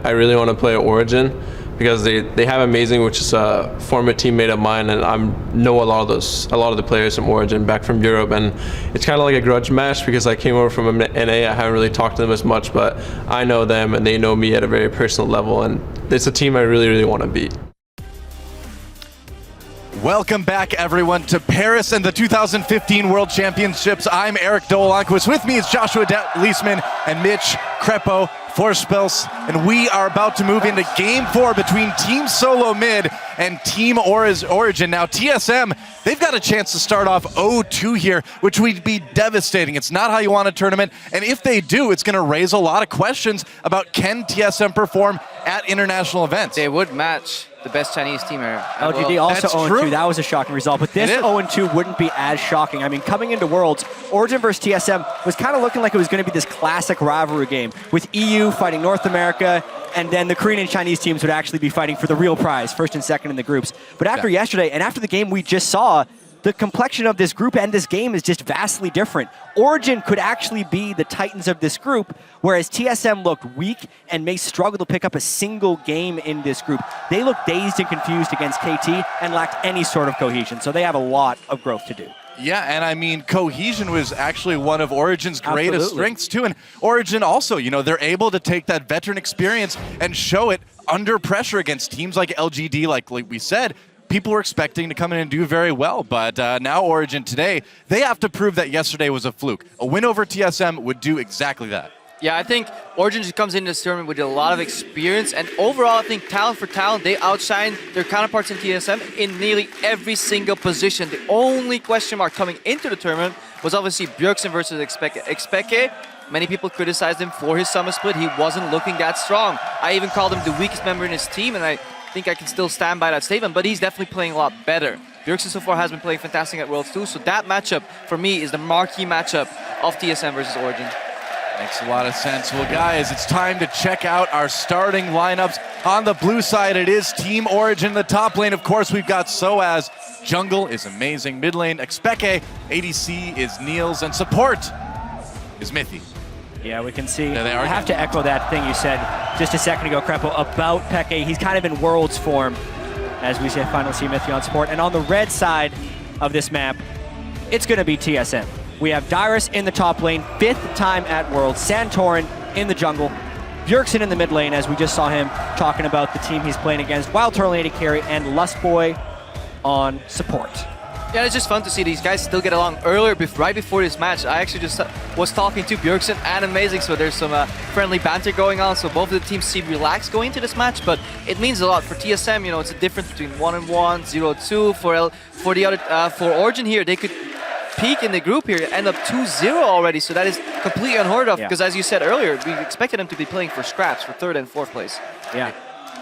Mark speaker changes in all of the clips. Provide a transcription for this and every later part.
Speaker 1: I really want to play at Origen because they have Amazing, which is a former teammate of mine, and I know a lot of the players from Origen back from Europe, and it's kind of like a grudge match because I came over from NA. I haven't really talked to them as much, but I know them and they know me at a very personal level, and it's a team I really want to beat.
Speaker 2: Welcome back, everyone, to Paris and the 2015 World Championships. I'm Eric Dolanquist. With me is Joshua Leisman and Mitch Crepo Forspels, and we are about to move into Game 4 between Team SoloMid and Team Origen. Now, TSM, they've got a chance to start off 0-2 here, which would be devastating. It's not how you want a tournament, and if they do, it's going to raise a lot of questions about can TSM perform at international events.
Speaker 3: They would match the best Chinese team here.
Speaker 4: LGD also 0-2. That was a shocking result, but this 0-2 wouldn't be as shocking. I mean, coming into Worlds, Origen versus TSM was kind of looking like it was going to be this classic rivalry game with EU fighting North America, and then the Korean and Chinese teams would actually be fighting for the real prize, first and second in the groups. But after yesterday, and after the game we just saw, the complexion of this group and this game is just vastly different. Origen could actually be the titans of this group, whereas TSM looked weak and may struggle to pick up a single game in this group. They looked dazed and confused against KT and lacked any sort of cohesion, so they have a lot of growth to do.
Speaker 2: Yeah, and I mean, cohesion was actually one of Origen's greatest strengths too. And Origen also, you know, they're able to take that veteran experience and show it under pressure against teams like LGD, like we said. People were expecting to come in and do very well, but now Origen today, they have to prove that yesterday was a fluke. A win over TSM would do exactly that.
Speaker 3: Yeah, I think Origen just comes into this tournament with a lot of experience, and overall, I think talent for talent, they outshine their counterparts in TSM in nearly every single position. The only question mark coming into the tournament was obviously Bjergsen versus FLICKR. Many people criticized him for his summer split. He wasn't looking that strong. I even called him the weakest member in his team, and I think I can still stand by that statement, but he's definitely playing a lot better. Bjergsen so far has been playing fantastic at Worlds too, so that matchup for me is the marquee matchup of TSM versus Origen.
Speaker 2: Makes a lot of sense. Well, guys, it's time to check out our starting lineups. On the blue side, it is Team Origen. The top lane, of course, we've got Soaz. Jungle is amazing. Mid lane, FLICKR. ADC is Niels, and support is Mithy.
Speaker 4: Yeah, we can see.
Speaker 2: I
Speaker 4: have to echo that thing you said just a second ago, Crepo, about FLICKR. He's kind of in Worlds form, as we finally see Mithy on support. And on the red side of this map, it's going to be TSM. We have Dyrus in the top lane, 5th time at Worlds. Santorin in the jungle. Bjergsen in the mid lane, as we just saw him talking about the team he's playing against. Wild Turtle AD carry, and Lustboy on support.
Speaker 3: Yeah, it's just fun to see these guys still get along earlier, right before this match. I actually just was talking to Bjergsen and Amazing, so there's some friendly banter going on. So both of the teams seem relaxed going into this match, but it means a lot for TSM. You know, it's a difference between 1-1, 0-2. For Origen here, they could peak in the group here, end up 2-0 already. So that is completely unheard of, because as you said earlier, we expected them to be playing for scraps for 3rd and 4th place.
Speaker 4: Yeah.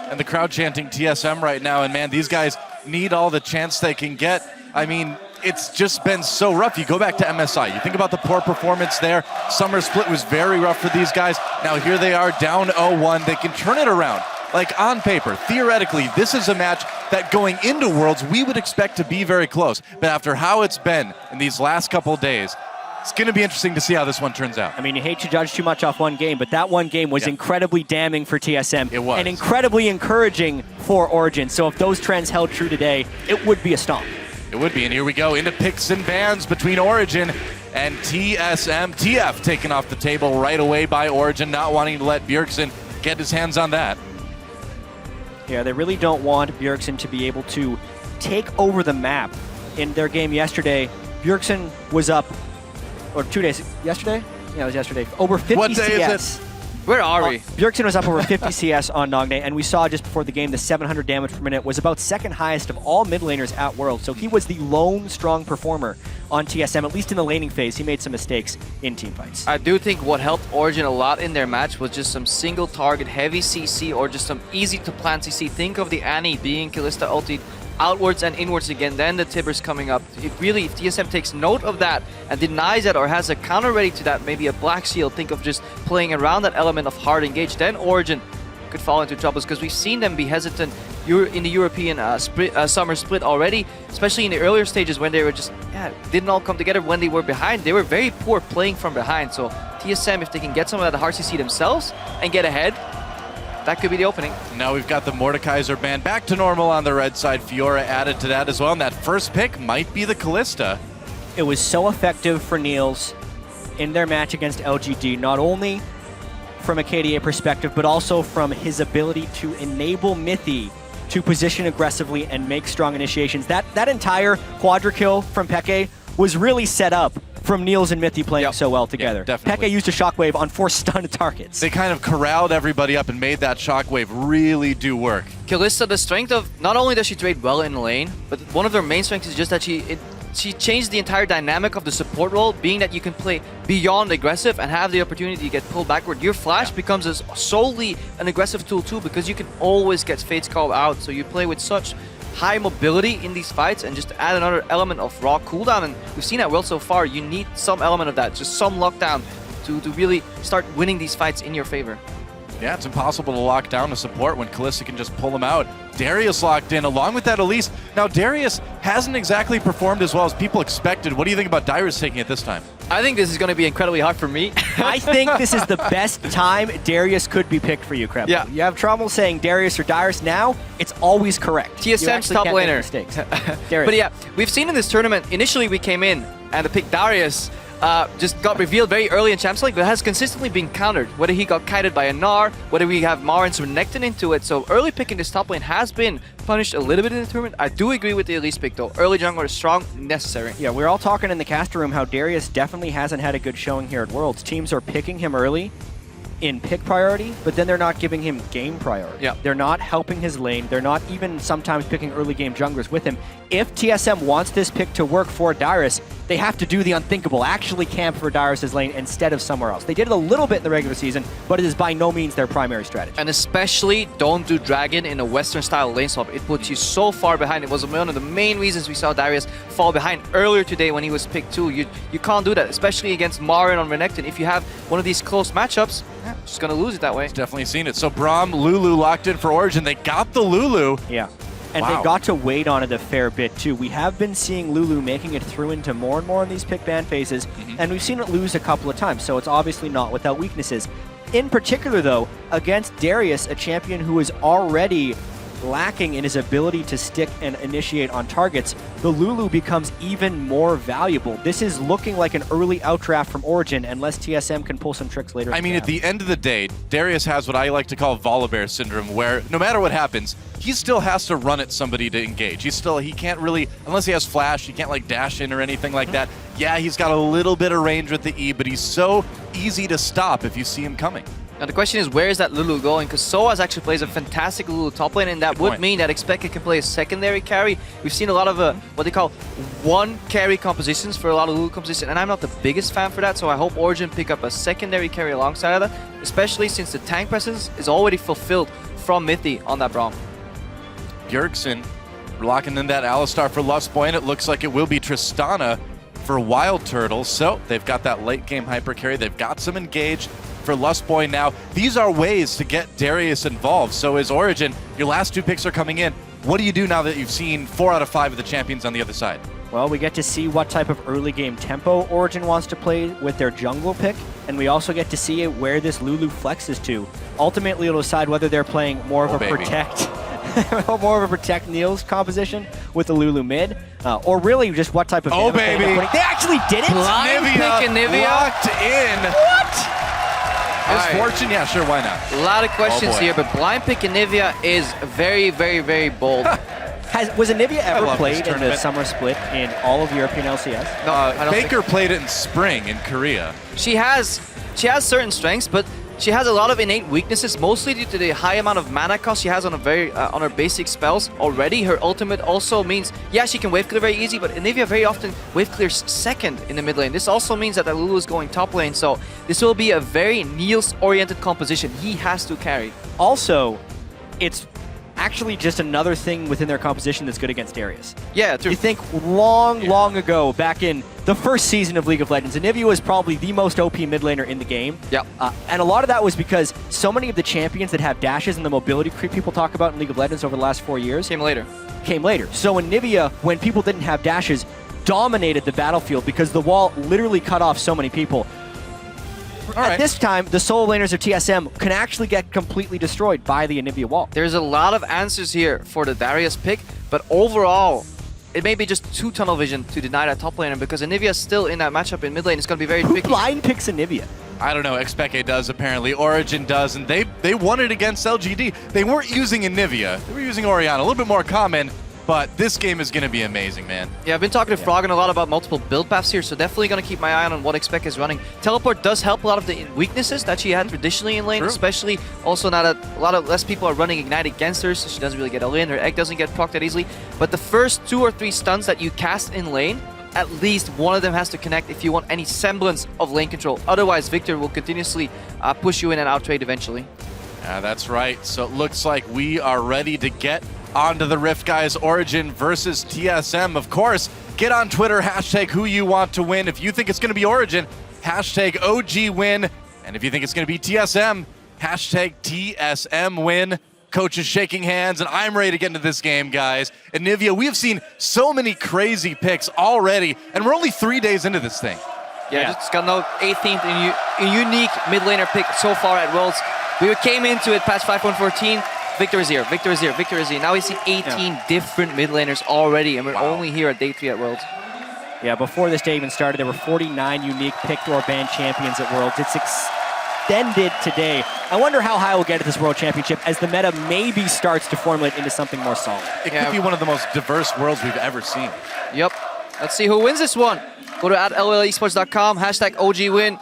Speaker 2: And the crowd chanting TSM right now, and man, these guys need all the chance they can get. I mean, it's just been so rough. You go back to MSI, you think about the poor performance there. Summer split was very rough for these guys. Now here they are down 0-1. They can turn it around. Like on paper, theoretically, this is a match that going into Worlds, we would expect to be very close. But after how it's been in these last couple of days, it's going to be interesting to see how this one turns out.
Speaker 4: I mean, you hate to judge too much off one game, but that one game was incredibly damning for TSM.
Speaker 2: It was.
Speaker 4: And incredibly encouraging for Origen. So if those trends held true today, it would be a stomp.
Speaker 2: It would be, and here we go into picks and bans between Origen and TSM. TF taken off the table right away by Origen, not wanting to let Bjergsen get his hands on that.
Speaker 4: Yeah, they really don't want Bjergsen to be able to take over the map. In their game yesterday, Bjergsen was up, or 2 days, yesterday? Yeah, it was yesterday. Over 50
Speaker 2: What day
Speaker 4: CS.
Speaker 2: is it?
Speaker 3: Where are we?
Speaker 4: Bjergsen was up over 50 CS on Nogné, and we saw just before the game the 700 damage per minute was about 2nd highest of all mid laners at World. So he was the lone strong performer on TSM, at least in the laning phase. He made some mistakes in team fights.
Speaker 3: I do think what helped Origen a lot in their match was just some single target heavy CC or just some easy to plant CC. Think of the Annie being Kalista ulti outwards and inwards again, then the Tibbers coming up. If TSM takes note of that and denies that or has a counter ready to that, maybe a Black Shield, think of just playing around that element of hard engage, then Origen could fall into troubles, because we've seen them be hesitant in the European summer split already, especially in the earlier stages when they were just, didn't all come together when they were behind. They were very poor playing from behind. So TSM, if they can get some of that hard CC themselves and get ahead, that could be the opening.
Speaker 2: Now we've got the Mordekaiser band back to normal on the red side. Fiora added to that as well, and that first pick might be the Kalista.
Speaker 4: It was so effective for Niels in their match against LGD, not only from a KDA perspective, but also from his ability to enable Mithy to position aggressively and make strong initiations. That entire quadra kill from Peke was really set up from Niels and Mithy playing so well together.
Speaker 2: Definitely.
Speaker 4: Peke used a shockwave on 4 stunned targets.
Speaker 2: They kind of corralled everybody up and made that shockwave really do work.
Speaker 3: Kalista, the strength of, not only does she trade well in lane, but one of their main strengths is just that she changed the entire dynamic of the support role, being that you can play beyond aggressive and have the opportunity to get pulled backward. Your flash becomes solely an aggressive tool too, because you can always get Fate's Call out, so you play with such high mobility in these fights and just add another element of raw cooldown. And we've seen that well so far. You need some element of that, just some lockdown to really start winning these fights in your favor.
Speaker 2: Yeah, it's impossible to lock down a support when Kalista can just pull them out. Darius locked in, along with that Elise. Now, Darius hasn't exactly performed as well as people expected. What do you think about Darius taking it this time?
Speaker 3: I think this is going to be incredibly hard for me.
Speaker 4: I think this is the best time Darius could be picked for you, Krep.
Speaker 3: Yeah.
Speaker 4: You have trouble saying Darius or Darius now, it's always correct.
Speaker 3: TSM's top laner.
Speaker 4: Darius.
Speaker 3: But yeah, we've seen in this tournament, initially we came in and the pick Darius just got revealed very early in Champions League, but has consistently been countered. Whether he got kited by a Gnar, whether we have Mar and Renekton into it. So early pick in this top lane has been punished a little bit in the tournament. I do agree with the Elise pick though. Early jungler is strong, necessary.
Speaker 4: Yeah, we're all talking in the caster room how Darius definitely hasn't had a good showing here at Worlds. Teams are picking him early in pick priority, but then they're not giving him game priority.
Speaker 3: Yeah.
Speaker 4: They're not helping his lane. They're not even sometimes picking early game junglers with him. If TSM wants this pick to work for Darius, they have to do the unthinkable, actually camp for Darius' lane instead of somewhere else. They did it a little bit in the regular season, but it is by no means their primary strategy.
Speaker 3: And especially don't do Dragon in a Western style lane swap. It puts you so far behind. It was one of the main reasons we saw Darius fall behind earlier today when he was picked too. You can't do that, especially against Marin on Renekton. If you have one of these close matchups, just gonna lose it that way.
Speaker 2: Definitely seen it. So Braum, Lulu locked in for Origen. They got the Lulu.
Speaker 4: Yeah. And
Speaker 2: Wow.
Speaker 4: they got to wait on it a fair bit too. We have been seeing Lulu making it through into more and more in these pick ban phases, and we've seen it lose a couple of times, so it's obviously not without weaknesses. In particular though, against Darius, a champion who is already lacking in his ability to stick and initiate on targets, the Lulu becomes even more valuable. This is looking like an early outdraft from Origen, unless TSM can pull some tricks later.
Speaker 2: I mean, at the end of the day, Darius has what I like to call Volibear syndrome, where no matter what happens, he still has to run at somebody to engage. He can't really, unless he has flash, he can't like dash in or anything like that. Yeah, he's got a little bit of range with the E, but he's so easy to stop if you see him coming.
Speaker 3: Now the question is, where is that Lulu going? Because Soaz actually plays a fantastic Lulu top lane, and that would mean that Expected can play a secondary carry. We've seen a lot of what they call one carry compositions for a lot of Lulu compositions, and I'm not the biggest fan for that, so I hope Origen pick up a secondary carry alongside of that, especially since the tank presence is already fulfilled from Mithy on that Braum.
Speaker 2: Bjergsen locking in that Alistar for Lustboy, and it looks like it will be Tristana for Wild Turtle. So they've got that late game hyper carry. They've got some engage for Lustboy now. These are ways to get Darius involved. So is Origen, your last 2 picks are coming in. What do you do now that you've seen 4 out of 5 of the champions on the other side?
Speaker 4: Well, we get to see what type of early game tempo Origen wants to play with their jungle pick, and we also get to see where this Lulu flexes to. Ultimately, it'll decide whether they're playing more of a protect, more of a protect Niels composition with the Lulu mid, or really just what type of.
Speaker 2: Oh baby!
Speaker 4: They actually did it.
Speaker 3: Blind pick and Nivea
Speaker 2: locked in.
Speaker 4: What?
Speaker 2: His fortune? Yeah, sure, why not?
Speaker 3: A lot of questions here, but blind pick and Nivea is very, very, very bold.
Speaker 4: Was Anivia ever
Speaker 2: love this
Speaker 4: played in the
Speaker 2: tournament.
Speaker 4: summer split in all of European LCS?
Speaker 3: No, I don't
Speaker 2: FLICKR played it in spring in Korea.
Speaker 3: She has certain strengths, but she has a lot of innate weaknesses, mostly due to the high amount of mana cost she has on on her basic spells already. Her ultimate also means, yeah, she can wave clear very easy, but Anivia very often wave clears second in the mid lane. This also means that Lulu is going top lane, so this will be a very Niels-oriented composition. He has to carry.
Speaker 4: Also, it's actually just another thing within their composition that's good against Darius.
Speaker 3: Yeah, true.
Speaker 4: You think long ago, back in the first season of League of Legends, Anivia was probably the most OP mid laner in the game.
Speaker 3: Yeah.
Speaker 4: And a lot of that was because so many of the champions that have dashes and the mobility creep people talk about in League of Legends over the last 4 years
Speaker 3: Came later.
Speaker 4: So Anivia, when people didn't have dashes, dominated the battlefield because the wall literally cut off so many people. At this time, the solo laners of TSM can actually get completely destroyed by the Anivia wall.
Speaker 3: There's a lot of answers here for the Darius pick, but overall, it may be just too tunnel vision to deny that top laner because Anivia is still in that matchup in mid lane. It's going to be very
Speaker 4: Who
Speaker 3: tricky.
Speaker 4: blind picks Anivia?
Speaker 2: I don't know, XPeke does apparently, Origen does, and they won it against LGD. They weren't using Anivia, they were using Orion, a little bit more common, but this game is going to be amazing, man.
Speaker 3: Yeah, I've been talking to Froggen a lot about multiple build paths here, so definitely going to keep my eye on what XPeke is running. Teleport does help a lot of the weaknesses that she had traditionally in lane, especially also now that a lot of less people are running Ignite against her, so she doesn't really get all in, her egg doesn't get procced that easily. But the first 2 or 3 stuns that you cast in lane, at least one of them has to connect if you want any semblance of lane control. Otherwise, Victor will continuously push you in and out-trade eventually.
Speaker 2: Yeah, that's right. So it looks like we are ready to get onto the Rift, guys. Origen versus TSM. Of course, get on Twitter, hashtag who you want to win. If you think it's going to be Origen, hashtag OG win. And if you think it's going to be TSM, hashtag TSM win. Coach is shaking hands, and I'm ready to get into this game, guys. Anivia, we have seen so many crazy picks already, and we're only 3 days into this thing.
Speaker 3: Yeah, just got no 18th unique mid laner pick so far at Worlds. We came into it past 5.14. Victor is here, Victor is here, Victor is here. Now we see 18 different mid laners already, and we're only here at day 3 at Worlds.
Speaker 4: Yeah, before this day even started, there were 49 unique picked or banned champions at Worlds. It's extended today. I wonder how high we'll get at this World Championship as the meta maybe starts to formulate into something more solid.
Speaker 2: It could be one of the most diverse Worlds we've ever seen.
Speaker 3: Yep. Let's see who wins this one. Go to @LOLesports.com, hashtag OG win.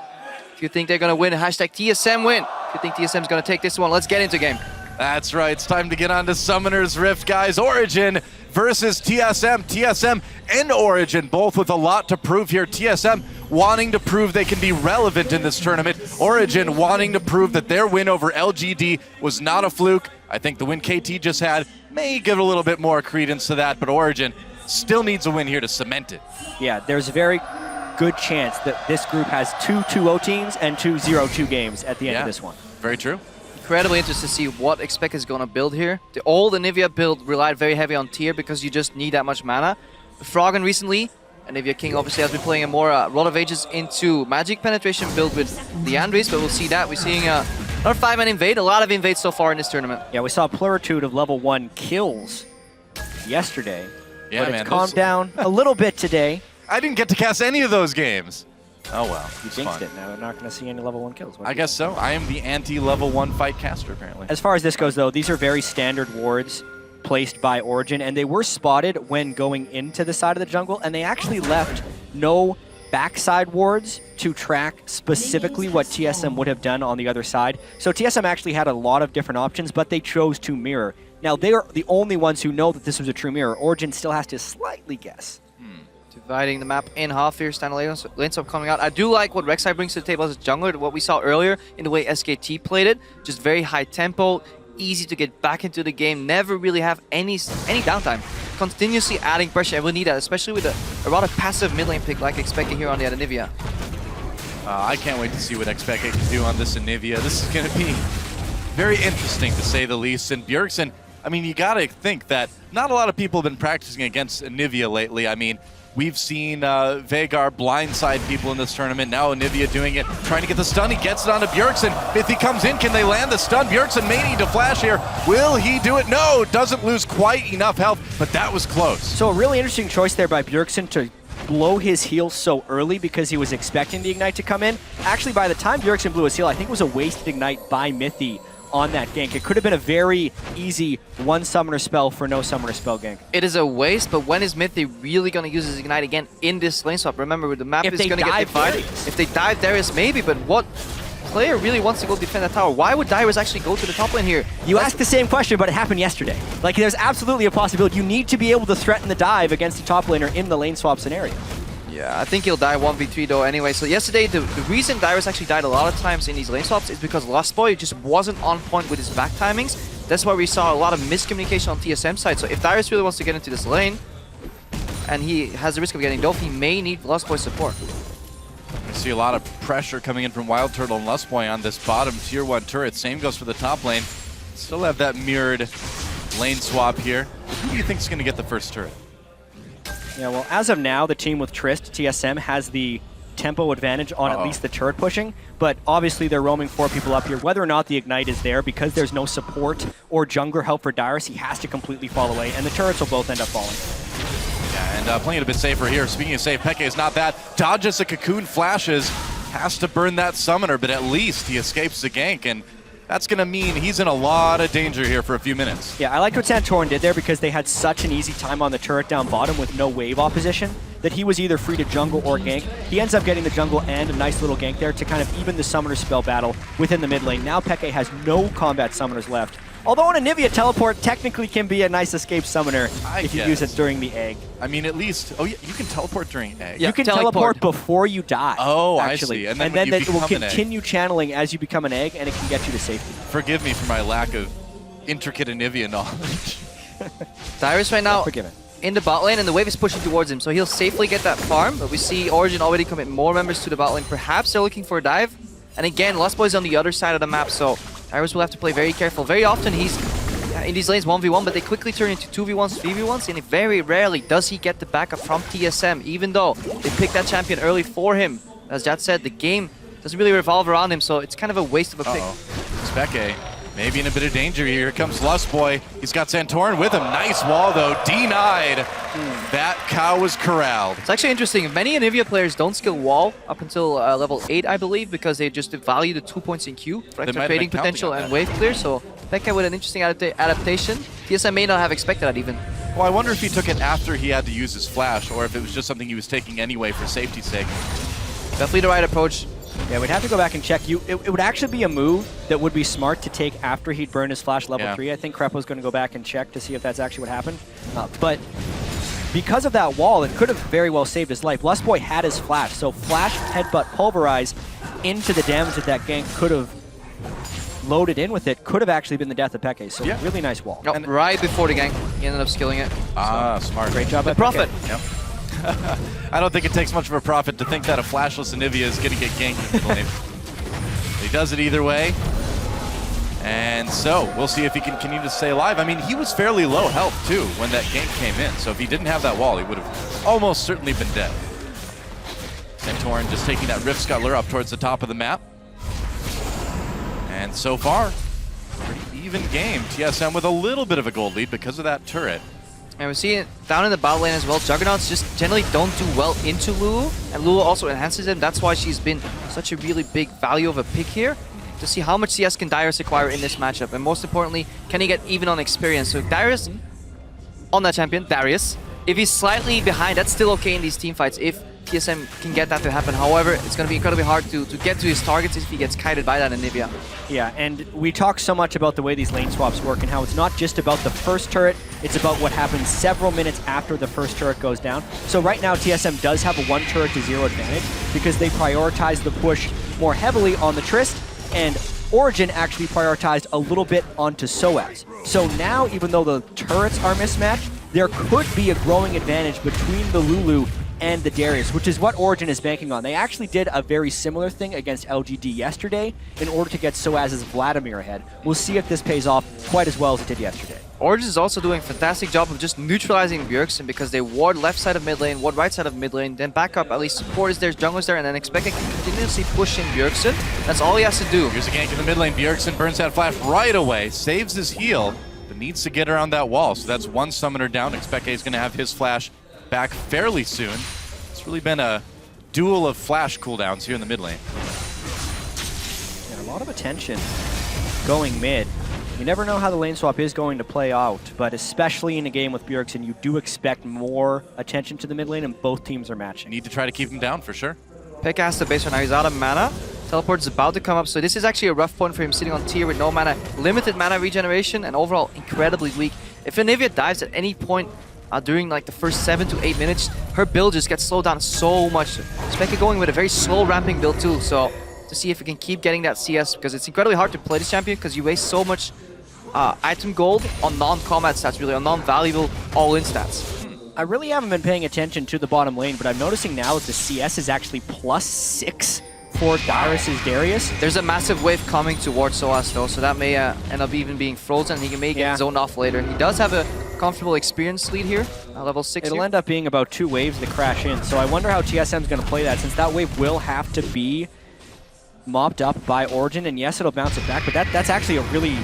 Speaker 3: If you think they're going to win, hashtag TSM win. If you think TSM's going to take this one, let's get into game.
Speaker 2: That's right. It's time to get on to Summoner's Rift, guys. Origen versus TSM. TSM and Origen both with a lot to prove here. TSM wanting to prove they can be relevant in this tournament. Origen wanting to prove that their win over LGD was not a fluke. I think the win KT just had may give a little bit more credence to that, but Origen still needs a win here to cement it.
Speaker 4: Yeah, there's a very good chance that this group has 2 2-0 teams and 2 0-2 games at the end of this one.
Speaker 2: Very true.
Speaker 3: Incredibly interested to see what XPeke is going to build here. The old Anivia build relied very heavy on tier because you just need that much mana. Froggen recently, Anivia King obviously has been playing a more Rod of Ages into magic penetration build with the Andres, but we'll see that. We're seeing another 5-man invade, a lot of invades so far in this tournament.
Speaker 4: Yeah, we saw a pluritude of level 1 kills yesterday, but
Speaker 2: man,
Speaker 4: it's calmed down a little bit today.
Speaker 2: I didn't get to cast any of those games. Oh well,
Speaker 4: You jinxed it now. We're not going to see any level 1 kills.
Speaker 2: I guess so. I am the anti-level 1 fight caster, apparently.
Speaker 4: As far as this goes, though, these are very standard wards placed by Origen, and they were spotted when going into the side of the jungle, and they actually left no backside wards to track specifically what TSM would have done on the other side. So TSM actually had a lot of different options, but they chose to mirror. Now, they are the only ones who know that this was a true mirror. Origen still has to slightly guess.
Speaker 3: Dividing the map in half here, standard lane swap coming out. I do like what Rek'Sai brings to the table as a jungler, what we saw earlier in the way SKT played it. Just very high tempo, easy to get back into the game, never really have any downtime. Continuously adding pressure, and we need that, especially with a rather passive mid lane pick like expected here on the Anivia.
Speaker 2: I can't wait to see what XPeke can do on this Anivia. This is going to be very interesting, to say the least. And Bjergsen, I mean, you got to think that not a lot of people have been practicing against Anivia lately. I mean, we've seen Veigar blindside people in this tournament. Now Anivia doing it, trying to get the stun. He gets it onto Bjergsen. If he comes in, can they land the stun? Bjergsen may need to flash here. Will he do it? No, doesn't lose quite enough health, but that was close.
Speaker 4: So a really interesting choice there by Bjergsen to blow his heal so early because he was expecting the Ignite to come in. Actually, by the time Bjergsen blew his heal, I think it was a wasted Ignite by Mithy on that gank. It could have been a very easy one summoner spell for no summoner spell gank.
Speaker 3: It is a waste, but when is Mithy really going to use his Ignite again in this lane swap? Remember, the map is going to get divided. If they dive Darius, maybe, but what player really wants to go defend that tower? Why would Darius actually go to the top lane here?
Speaker 4: You asked the same question, but it happened yesterday. Like, there's absolutely a possibility. You need to be able to threaten the dive against the top laner in the lane swap scenario.
Speaker 3: Yeah, I think he'll die 1v3 though anyway. So yesterday, the reason Darius actually died a lot of times in these lane swaps is because Lost Boy just wasn't on point with his back timings. That's why we saw a lot of miscommunication on TSM side. So if Darius really wants to get into this lane, and he has the risk of getting dove, he may need Lost Boy support.
Speaker 2: I see a lot of pressure coming in from Wild Turtle and Lost Boy on this bottom tier 1 turret. Same goes for the top lane. Still have that mirrored lane swap here. Who do you think is going to get the first turret?
Speaker 4: Yeah, well, as of now, the team with Trist, TSM, has the tempo advantage on at least the turret pushing, but obviously they're roaming 4 people up here. Whether or not the Ignite is there, because there's no support or jungler help for Dyrus, he has to completely fall away, and the turrets will both end up falling.
Speaker 2: Yeah, and playing a bit safer here. Speaking of safe, Peke is not bad. Dodges a cocoon, flashes, has to burn that summoner, but at least he escapes the gank, and that's going to mean he's in a lot of danger here for a few minutes.
Speaker 4: Yeah, I like what Santorin did there because they had such an easy time on the turret down bottom with no wave opposition that he was either free to jungle or gank. He ends up getting the jungle and a nice little gank there to kind of even the summoner spell battle within the mid lane. Now Peke has no combat summoners left. Although an Anivia teleport technically can be a nice escape summoner if you use it during the egg.
Speaker 2: I mean, at least, oh yeah, you can teleport during egg.
Speaker 4: You can teleport before you die.
Speaker 2: Oh,
Speaker 4: actually.
Speaker 2: I see. And
Speaker 4: then
Speaker 2: it
Speaker 4: will continue channeling as you become an egg, and it can get you to safety.
Speaker 2: Forgive me for my lack of intricate Anivia knowledge.
Speaker 3: Dyrus right now
Speaker 4: Forgiven.
Speaker 3: in the bot lane, and the wave is pushing towards him, so he'll safely get that farm. But we see Origen already commit more members to the bot lane. Perhaps they're looking for a dive. And again, Lost Boy's on the other side of the map, so Dyrus will have to play very careful. Very often he's in these lanes 1v1, but they quickly turn into 2v1s, 3v1s, and very rarely does he get the backup from TSM, even though they picked that champion early for him. As Jad said, the game doesn't really revolve around him, so it's kind of a waste of a pick.
Speaker 2: Speke maybe in a bit of danger here. Here comes Lust Boy. He's got Santorin with him. Nice wall, though. Denied. That cow was corralled.
Speaker 3: It's actually interesting. Many Anivia players don't skill wall up until level 8, I believe, because they just value the 2 points in Q for extra trading potential and wave clear. So Peke with an interesting adaptation. TSM may not have expected that even.
Speaker 2: Well, I wonder if he took it after he had to use his flash, or if it was just something he was taking anyway for safety's sake.
Speaker 3: Definitely the right approach.
Speaker 4: Yeah, we'd have to go back and check. It would actually be a move that would be smart to take after he'd burn his flash level 3. I think Crepo's going to go back and check to see if that's actually what happened. But because of that wall, it could have very well saved his life. Lustboy had his flash, so flash, headbutt, pulverize into the damage that gank could have loaded in with it could have actually been the death of Peke. So really nice wall.
Speaker 3: Oh, and right before the gank, he ended up skilling it.
Speaker 2: Smart.
Speaker 4: Great job at
Speaker 3: Profit.
Speaker 2: Yep. I don't think it takes much of a profit to think that a flashless Anivia is going to get ganked in the lane. He does it either way. And so, we'll see if he can continue to stay alive. I mean, he was fairly low health, too, when that gank came in. So if he didn't have that wall, he would have almost certainly been dead. Santorin just taking that Rift Scuttler up towards the top of the map. And so far, pretty even game. TSM with a little bit of a gold lead because of that turret.
Speaker 3: And we see it down in the bot lane as well. Juggernauts just generally don't do well into Lulu, and Lulu also enhances them. That's why she's been such a really big value of a pick here, to see how much CS can Dyrus acquire in this matchup, and most importantly, can he get even on experience. So Dyrus, on that champion, Darius, if he's slightly behind, that's still okay in these team fights if TSM can get that to happen. However, it's going to be incredibly hard to get to his targets if he gets kited by that Anivia.
Speaker 4: Yeah, and we talk so much about the way these lane swaps work and how it's not just about the first turret, it's about what happens several minutes after the first turret goes down. So right now, TSM does have a 1 turret to 0 advantage because they prioritize the push more heavily on the Trist, and Origen actually prioritized a little bit onto SOAS. So now, even though the turrets are mismatched, there could be a growing advantage between the Lulu and the Darius, which is what Origen is banking on. They actually did a very similar thing against LGD yesterday in order to get SOAS's Vladimir ahead. We'll see if this pays off quite as well as it did yesterday.
Speaker 3: Origen is also doing a fantastic job of just neutralizing Bjergsen because they ward left side of mid lane, ward right side of mid lane, then back up, at least support is there, jungle is there, and then expect can continuously push in Bjergsen. That's all he has to do.
Speaker 2: Here's a gank in the mid lane. Bjergsen burns that flash right away, saves his heal, but needs to get around that wall. So that's 1 summoner down. Expect is going to have his flash back fairly soon. It's really been a duel of flash cooldowns here in the mid lane.
Speaker 4: Yeah, a lot of attention going mid. You never know how the lane swap is going to play out, but especially in a game with Bjergsen, you do expect more attention to the mid lane, and both teams are matching.
Speaker 2: Need to try to keep him down for sure.
Speaker 3: Peke has the base right now. He's out of mana. Teleport is about to come up, so this is actually a rough point for him sitting on tier with no mana, limited mana regeneration, and overall incredibly weak. If Anivia dives at any point during like the first 7 to 8 minutes, her build just gets slowed down so much. Speke going with a very slow ramping build too, so to see if we can keep getting that CS, because it's incredibly hard to play this champion because you waste so much item gold on non-combat stats, really, on non-valuable all-in stats.
Speaker 4: I really haven't been paying attention to the bottom lane, but I'm noticing now that the CS is actually +6 for Dyrus's Darius.
Speaker 3: There's a massive wave coming towards SOAS though, so that may end up even being frozen. He may get zoned off later. He does have a comfortable experience lead here, level 6
Speaker 4: It'll
Speaker 3: here.
Speaker 4: end up being about 2 waves that crash in, so I wonder how TSM's going to play that, since that wave will have to be mopped up by Origen, and yes, it'll bounce it back, but that's actually a really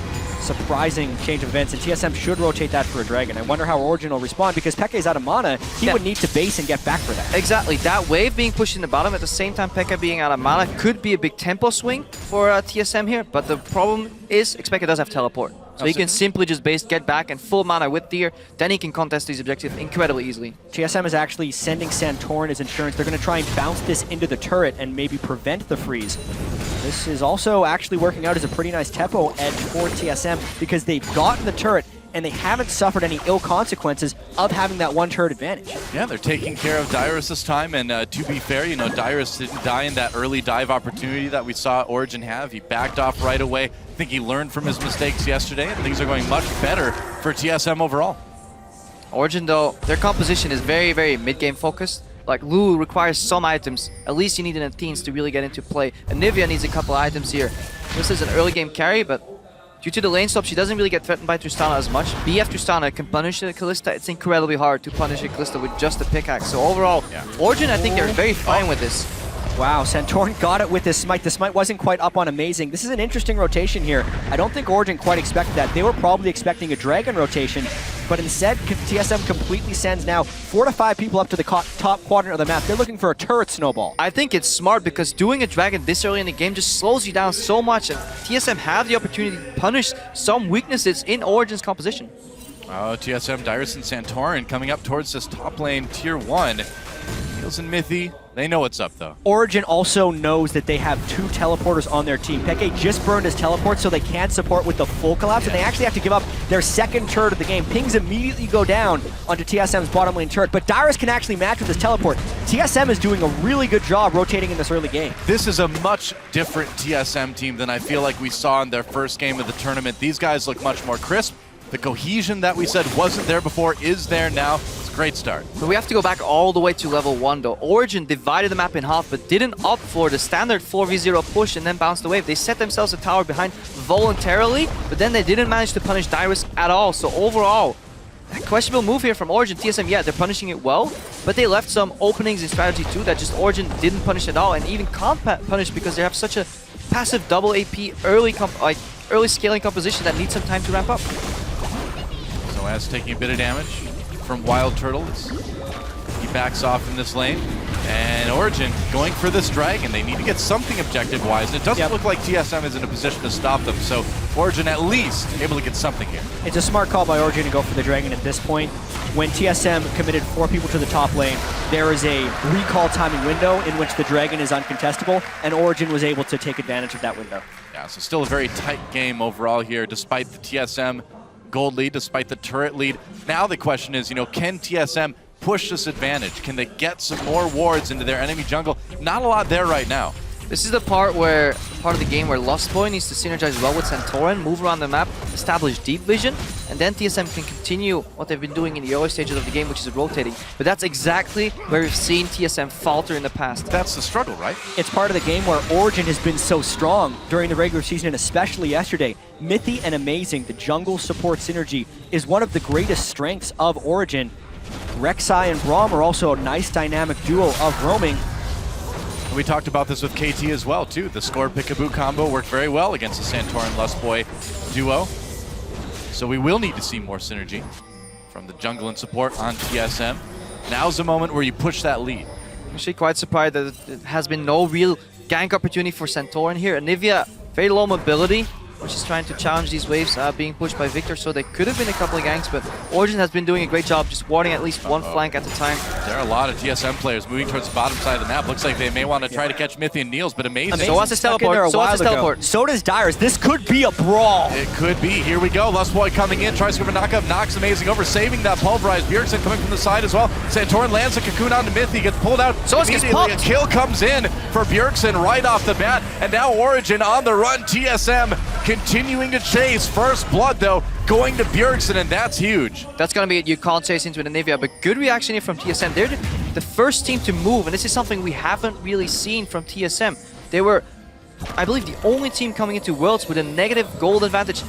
Speaker 4: surprising change of events, and TSM should rotate that for a Dragon. I wonder how Origen will respond, because Pekka's out of mana, he would need to base and get back for that.
Speaker 3: Exactly, that wave being pushed in the bottom at the same time Pekka being out of mana could be a big tempo swing for TSM here, but the problem is Pekka does have teleport. So he can simply just base, get back, and full mana with Deer, then he can contest these objectives incredibly easily.
Speaker 4: TSM is actually sending Santorin as insurance. They're going to try and bounce this into the turret and maybe prevent the freeze. This is also actually working out as a pretty nice tempo edge for TSM, because they've gotten the turret and they haven't suffered any ill consequences of having that one turret advantage.
Speaker 2: Yeah, they're taking care of Dyrus this time, and to be fair, you know, Dyrus didn't die in that early dive opportunity that we saw Origen have. He backed off right away. I think he learned from his mistakes yesterday, and things are going much better for TSM overall.
Speaker 3: Origen though, their composition is very, very mid-game focused. Like Lulu requires some items, at least you need an Athenes to really get into play. And Nivea needs a couple items here. This is an early game carry, but due to the lane stop, she doesn't really get threatened by Tristana as much. BF Tristana can punish a Kalista. It's incredibly hard to punish a Kalista with just a pickaxe. So overall, Origen, I think they're very fine with this.
Speaker 4: Wow, Santorin got it with his smite. The smite wasn't quite up on Amazing. This is an interesting rotation here. I don't think Origen quite expected that. They were probably expecting a Dragon rotation, but instead, TSM completely sends now 4 to 5 people up to the top quadrant of the map. They're looking for a turret snowball.
Speaker 3: I think it's smart because doing a Dragon this early in the game just slows you down so much, and TSM have the opportunity to punish some weaknesses in Origen's composition.
Speaker 2: Oh, TSM, Dyrus and Santorin coming up towards this top lane, tier 1. Niels and Mithy, they know what's up though.
Speaker 4: Origen also knows that they have 2 teleporters on their team. Peke just burned his teleport, so they can't support with the full collapse, and they actually have to give up their second turret of the game. Pings immediately go down onto TSM's bottom lane turret, but Dyrus can actually match with his teleport. TSM is doing a really good job rotating in this early game.
Speaker 2: This is a much different TSM team than I feel like we saw in their first game of the tournament. These guys look much more crisp. The cohesion that we said wasn't there before is there now. It's a great start.
Speaker 3: But we have to go back all the way to level 1 though. Origen divided the map in half but didn't opt for the standard 4v0 push and then bounce the wave. They set themselves a tower behind voluntarily, but then they didn't manage to punish Dyrus at all. So overall, a questionable move here from Origen. TSM, yeah, they're punishing it well, but they left some openings in strategy too that just Origen didn't punish at all, and even can't punish because they have such a passive double AP early scaling composition that needs some time to ramp up.
Speaker 2: So as taking a bit of damage from Wild Turtle as he backs off in this lane. And Origen going for this Dragon. They need to get something objective-wise, and it doesn't look like TSM is in a position to stop them, so Origen at least able to get something here.
Speaker 4: It's a smart call by Origen to go for the Dragon at this point. When TSM committed 4 people to the top lane, there is a recall timing window in which the Dragon is uncontestable, and Origen was able to take advantage of that window.
Speaker 2: Yeah, so still a very tight game overall here, despite the TSM gold lead, despite the turret lead. Now the question is, you know, can TSM push this advantage? Can they get some more wards into their enemy jungle? Not a lot there right now.
Speaker 3: This is the part of the game where Lost Boy needs to synergize well with Santorin, move around the map, establish deep vision, and then TSM can continue what they've been doing in the early stages of the game, which is rotating. But that's exactly where we've seen TSM falter in the past.
Speaker 2: That's the struggle, right?
Speaker 4: It's part of the game where Origen has been so strong during the regular season, and especially yesterday. Mithy and Amazing, the jungle support synergy, is one of the greatest strengths of Origen. Rek'Sai and Braum are also a nice dynamic duo of roaming.
Speaker 2: And we talked about this with KT as well, too. The score Pickaboo combo worked very well against the Santorin Lustboy duo. So we will need to see more synergy from the jungle and support on TSM. Now's the moment where you push that lead.
Speaker 3: I'm actually quite surprised that there has been no real gank opportunity for Santorin here. Anivia, very low mobility, which is trying to challenge these waves being pushed by Victor, so there could have been a couple of ganks, but Origen has been doing a great job just warding at least one flank at a time.
Speaker 2: There are a lot of TSM players moving towards the bottom side of the map. Looks like they may want to try to catch Mithy and Niels, but Amazing.
Speaker 3: So wants his teleport.
Speaker 4: So does Dyrus. This could be a brawl.
Speaker 2: It could be. Here we go. Lustboy coming in, tries to go for knockup, knocks Amazing over, saving that pulverized. Bjergsen coming from the side as well. Santorin lands a cocoon onto Mithy, gets pulled out.
Speaker 3: So gets popped.
Speaker 2: A kill comes in for Bjergsen right off the bat, and now Origen on the run. TSM continuing to chase. First blood, though, going to Bjergsen, and that's huge.
Speaker 3: That's going to be it. You can't chase into Anivia, but good reaction here from TSM. They're the first team to move, and this is something we haven't really seen from TSM. They were, I believe, the only team coming into Worlds with a negative gold advantage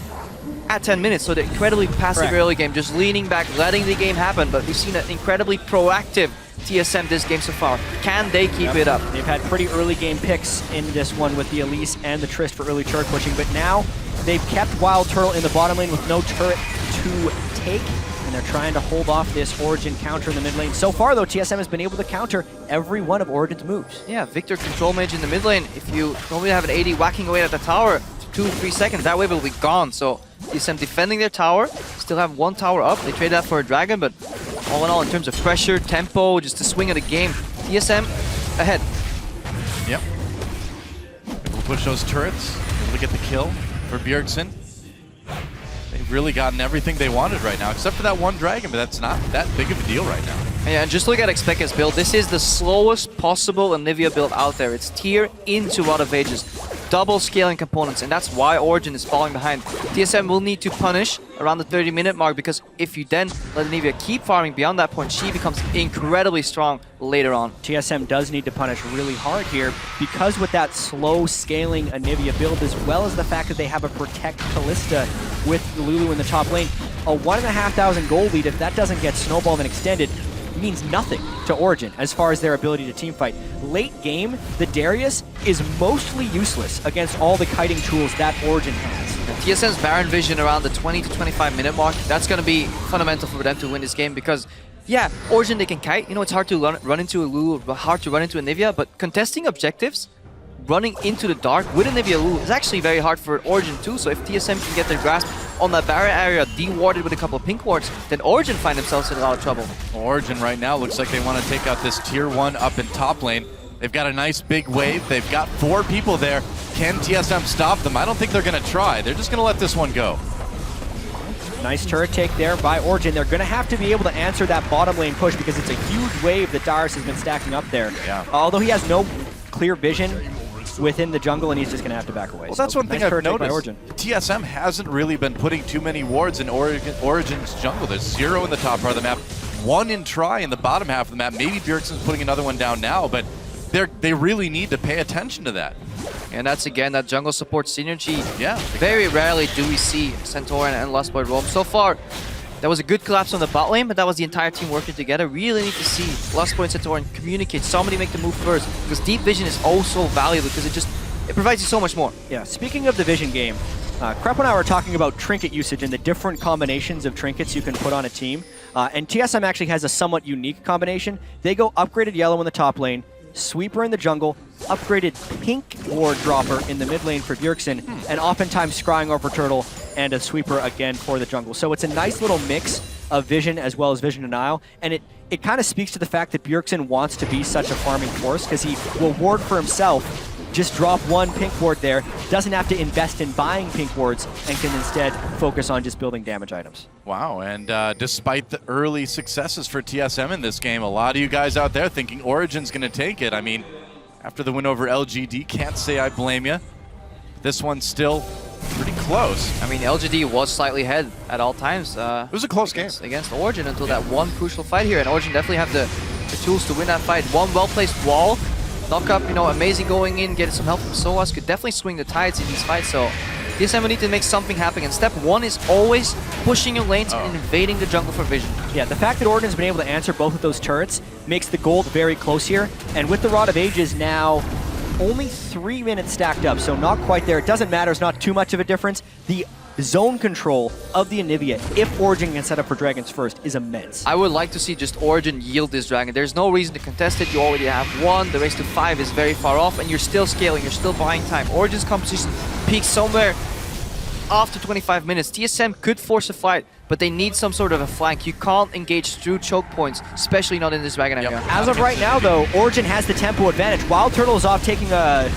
Speaker 3: at 10 minutes. So the incredibly passive
Speaker 4: Correct.
Speaker 3: early game, just leaning back, letting the game happen. But we've seen an incredibly proactive TSM this game so far. Can they keep it up?
Speaker 4: They've had pretty early game picks in this one with the Elise and the Trist for early turret pushing, but now they've kept Wild Turtle in the bottom lane with no turret to take, and they're trying to hold off this Origen counter in the mid lane. So far, though, TSM has been able to counter every one of Origen's moves.
Speaker 3: Yeah, Victor control mage in the mid lane. If you normally have an AD whacking away at the tower, 2-3 seconds, that wave will be gone. So TSM defending their tower, still have one tower up. They trade that for a dragon, but all in all, in terms of pressure, tempo, just the swing of the game, TSM ahead.
Speaker 2: Yep. We'll push those turrets. Able to get the kill for Bjergsen. They've really gotten everything they wanted right now, except for that one dragon, but that's not that big of a deal right now.
Speaker 3: Yeah, and just look at Xpekka's build. This is the slowest possible Anivia build out there. It's tier into Rod of Ages. Double scaling components, and that's why Origen is falling behind. TSM will need to punish around the 30-minute mark, because if you then let Anivia keep farming beyond that point, she becomes incredibly strong later on.
Speaker 4: TSM does need to punish really hard here, because with that slow scaling Anivia build, as well as the fact that they have a Protect Kalista with Lulu in the top lane, a 1,500 gold lead, if that doesn't get snowballed and extended, means nothing to Origen as far as their ability to teamfight. Late game, the Darius is mostly useless against all the kiting tools that Origen has.
Speaker 3: TSM's Baron Vision around the 20 to 25 minute mark, that's going to be fundamental for them to win this game, because yeah, Origen, they can kite. You know, it's hard to run into a Lulu, hard to run into a Anivia, but contesting objectives, running into the dark with Anivia Lulu is actually very hard for Origen too. So if TSM can get their grasp on that barrier area, de-warded with a couple of pink wards, then Origen find themselves in a lot of trouble.
Speaker 2: Origen right now looks like they want to take out this tier 1 up in top lane. They've got a nice big wave. They've got 4 people there. Can TSM stop them? I don't think they're going to try. They're just going to let this one go.
Speaker 4: Nice turret take there by Origen. They're going to have to be able to answer that bottom lane push, because it's a huge wave that Darius has been stacking up there.
Speaker 2: Yeah.
Speaker 4: Although he has no clear vision within the jungle, and he's just going to have to back away.
Speaker 2: Well, that's one thing
Speaker 4: nice
Speaker 2: I've
Speaker 4: turret take by
Speaker 2: noticed.
Speaker 4: Origen.
Speaker 2: TSM hasn't really been putting too many wards in Origen's jungle. There's 0 in the top part of the map, 1 in Try in the bottom half of the map. Maybe Bjergsen's putting another one down now, but they really need to pay attention to that.
Speaker 3: And that's again that jungle support synergy.
Speaker 2: Yeah.
Speaker 3: Very rarely do we see Centaurian and Lustboy roam. So far, there was a good collapse on the bot lane, but that was the entire team working together. Really need to see Lustboy and Centaurian communicate. Somebody make the move first, because deep vision is also valuable, because it provides you so much more.
Speaker 4: Yeah, speaking of the vision game, Krep and I were talking about trinket usage and the different combinations of trinkets you can put on a team. And TSM actually has a somewhat unique combination. They go upgraded yellow in the top lane, sweeper in the jungle, upgraded pink ward dropper in the mid lane for Bjergsen, and oftentimes scrying over turtle and a sweeper again for the jungle. So it's a nice little mix of vision as well as vision denial, and it kind of speaks to the fact that Bjergsen wants to be such a farming force, because he will ward for himself, just drop 1 pink ward there, doesn't have to invest in buying pink wards, and can instead focus on just building damage items.
Speaker 2: Wow, and despite the early successes for TSM in this game, a lot of you guys out there thinking Origen's going to take it. I mean, after the win over LGD, can't say I blame you. This one's still pretty close.
Speaker 3: I mean, LGD was slightly ahead at all times.
Speaker 2: It was a close game.
Speaker 3: Against Origen until that one crucial fight here, and Origen definitely have the tools to win that fight. One well-placed wall, knock up, you know, amazing going in, getting some help from Soas, could definitely swing the tides in these fights, so TSM will need to make something happen, and step 1 is always pushing your lanes and invading the jungle for vision.
Speaker 4: Yeah, the fact that Origen's been able to answer both of those turrets makes the gold very close here, and with the Rod of Ages now only 3 minutes stacked up, so not quite there. It doesn't matter, it's not too much of a difference. The zone control of the Anivia, if Origen can set up for dragons first, is immense.
Speaker 3: I would like to see just Origen yield this dragon. There's no reason to contest it. You already have 1. The race to 5 is very far off, and you're still scaling. You're still buying time. Origen's composition peaks somewhere after 25 minutes. TSM could force a fight, but they need some sort of a flank. You can't engage through choke points, especially not in this dragon area.
Speaker 4: As of right now, though, Origen has the tempo advantage. Wild Turtle is off taking a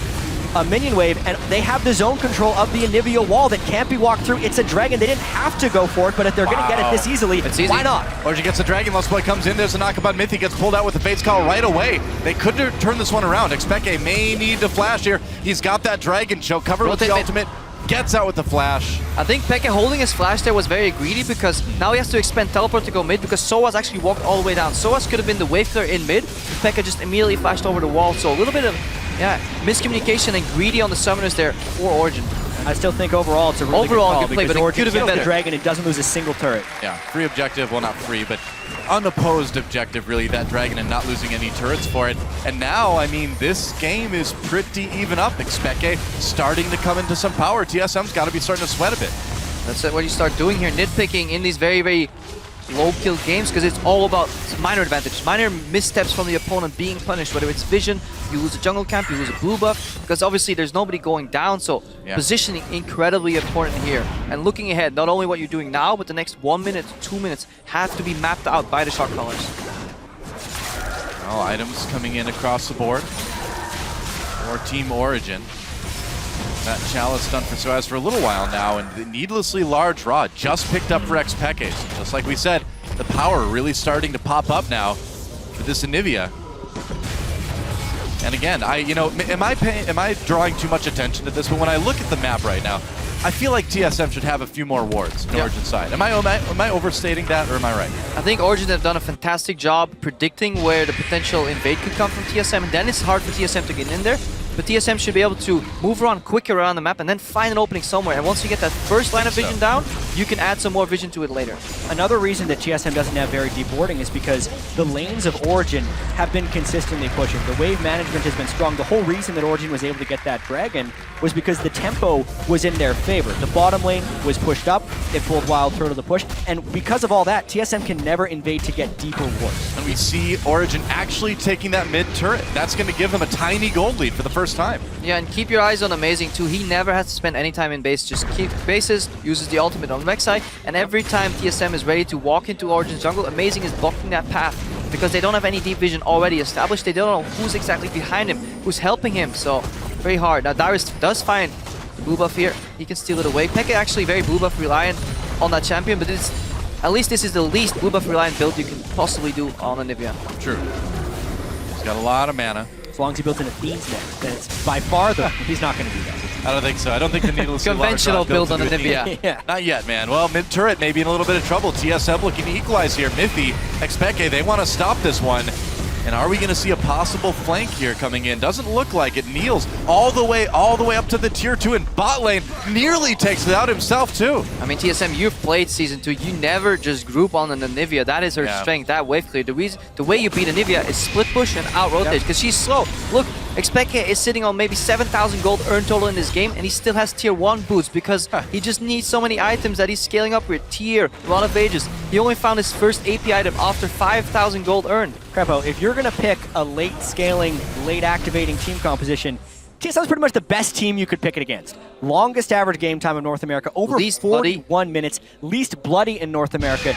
Speaker 4: minion wave, and they have the zone control of the Anivia wall that can't be walked through. It's a dragon. They didn't have to go for it, but if they're going to get it this easily, why not?
Speaker 2: Origen gets the dragon, Lustboy comes in, there's a knockabout Myth, he gets pulled out with the Fate's Call right away. They could turn this one around. Xpekka may need to flash here. He's got that dragon choke, covered with the ultimate, gets out with the flash.
Speaker 3: I think Pekka holding his flash there was very greedy, because now he has to expend teleport to go mid, because Soas actually walked all the way down. Soas could have been the wave clear in mid. Pekka just immediately flashed over the wall, so a little bit of miscommunication and greedy on the summoners there for Origen.
Speaker 4: I still think overall it's a really
Speaker 3: Overall,
Speaker 4: good call
Speaker 3: good play,
Speaker 4: because
Speaker 3: but it
Speaker 4: Origen
Speaker 3: could have been
Speaker 4: kills the
Speaker 3: better.
Speaker 4: dragon and doesn't lose a single turret.
Speaker 2: Yeah, free objective, well not free, but unopposed objective really, that dragon, and not losing any turrets for it. And now, I mean, this game is pretty even up. FLICKR starting to come into some power. TSM's got to be starting to sweat a bit.
Speaker 3: That's what you start doing here, nitpicking in these very, very low kill games, because it's all about minor advantage, minor missteps from the opponent being punished, whether it's vision, you lose a jungle camp, you lose a blue buff, because obviously there's nobody going down, so positioning incredibly important here. And looking ahead, not only what you're doing now, but the next 1 minute, 2 minutes have to be mapped out by the shot callers.
Speaker 2: All items coming in across the board for Team Origen. That chalice done for Soaz for a little while now, and the needlessly large rod just picked up for FLICKR. So just like we said, the power really starting to pop up now for this Anivia. And again, am I drawing too much attention to this? But when I look at the map right now, I feel like TSM should have a few more wards on Origen's side. Am I overstating that, or am I right?
Speaker 3: I think Origen have done a fantastic job predicting where the potential invade could come from TSM, and then it's hard for TSM to get in there. But TSM should be able to move around quicker around the map and then find an opening somewhere. And once you get that first line of vision down, you can add some more vision to it later.
Speaker 4: Another reason that TSM doesn't have very deep warding is because the lanes of Origen have been consistently pushing. The wave management has been strong. The whole reason that Origen was able to get that dragon was because the tempo was in their favor. The bottom lane was pushed up, it pulled Wild Turtle to push, and because of all that, TSM can never invade to get deeper wards.
Speaker 2: And we see Origen actually taking that mid turret. That's going to give them a tiny gold lead for the first time.
Speaker 3: Yeah, and keep your eyes on Amazing too. He never has to spend any time in base, just keep bases, uses the ultimate on the backside, and every time TSM is ready to walk into Origen's jungle, Amazing is blocking that path because they don't have any deep vision already established. They don't know who's exactly behind him, who's helping him, so very hard. Now Darius does find the blue buff here. He can steal it away. FLICKR actually very blue buff reliant on that champion, but at least this is the least blue buff reliant build you can possibly do on Anivia.
Speaker 2: True. He's got a lot of mana.
Speaker 4: As long as he builds in a Fiend's Net, then it's by far the he's not going to do that.
Speaker 2: I don't think so. I don't think the needless
Speaker 3: Conventional build on Anivia.
Speaker 4: Yeah.
Speaker 2: Not yet, man. Well, mid turret maybe in a little bit of trouble. TSM looking to equalize here. Mithy, FLICKR, they want to stop this one. And are we going to see a possible flank here coming in? Doesn't look like it. Niels all the way up to the tier 2 in bot lane. Nearly takes it out himself too.
Speaker 3: I mean, TSM, you've played Season 2. You never just group on an Anivia. That is her strength, that wave clear. The way you beat Anivia is split push and out rotate, because she's slow. Look, FLICKR is sitting on maybe 7,000 gold earned total in this game, and he still has tier 1 boots because he just needs so many items that he's scaling up with tier, a lot of ages. He only found his first AP item after 5,000 gold earned.
Speaker 4: Crepo, if you're going to pick a late scaling, late activating team composition, TSM is pretty much the best team you could pick it against. Longest average game time of North America, over
Speaker 3: Least
Speaker 4: 41 minutes. Least bloody in North America.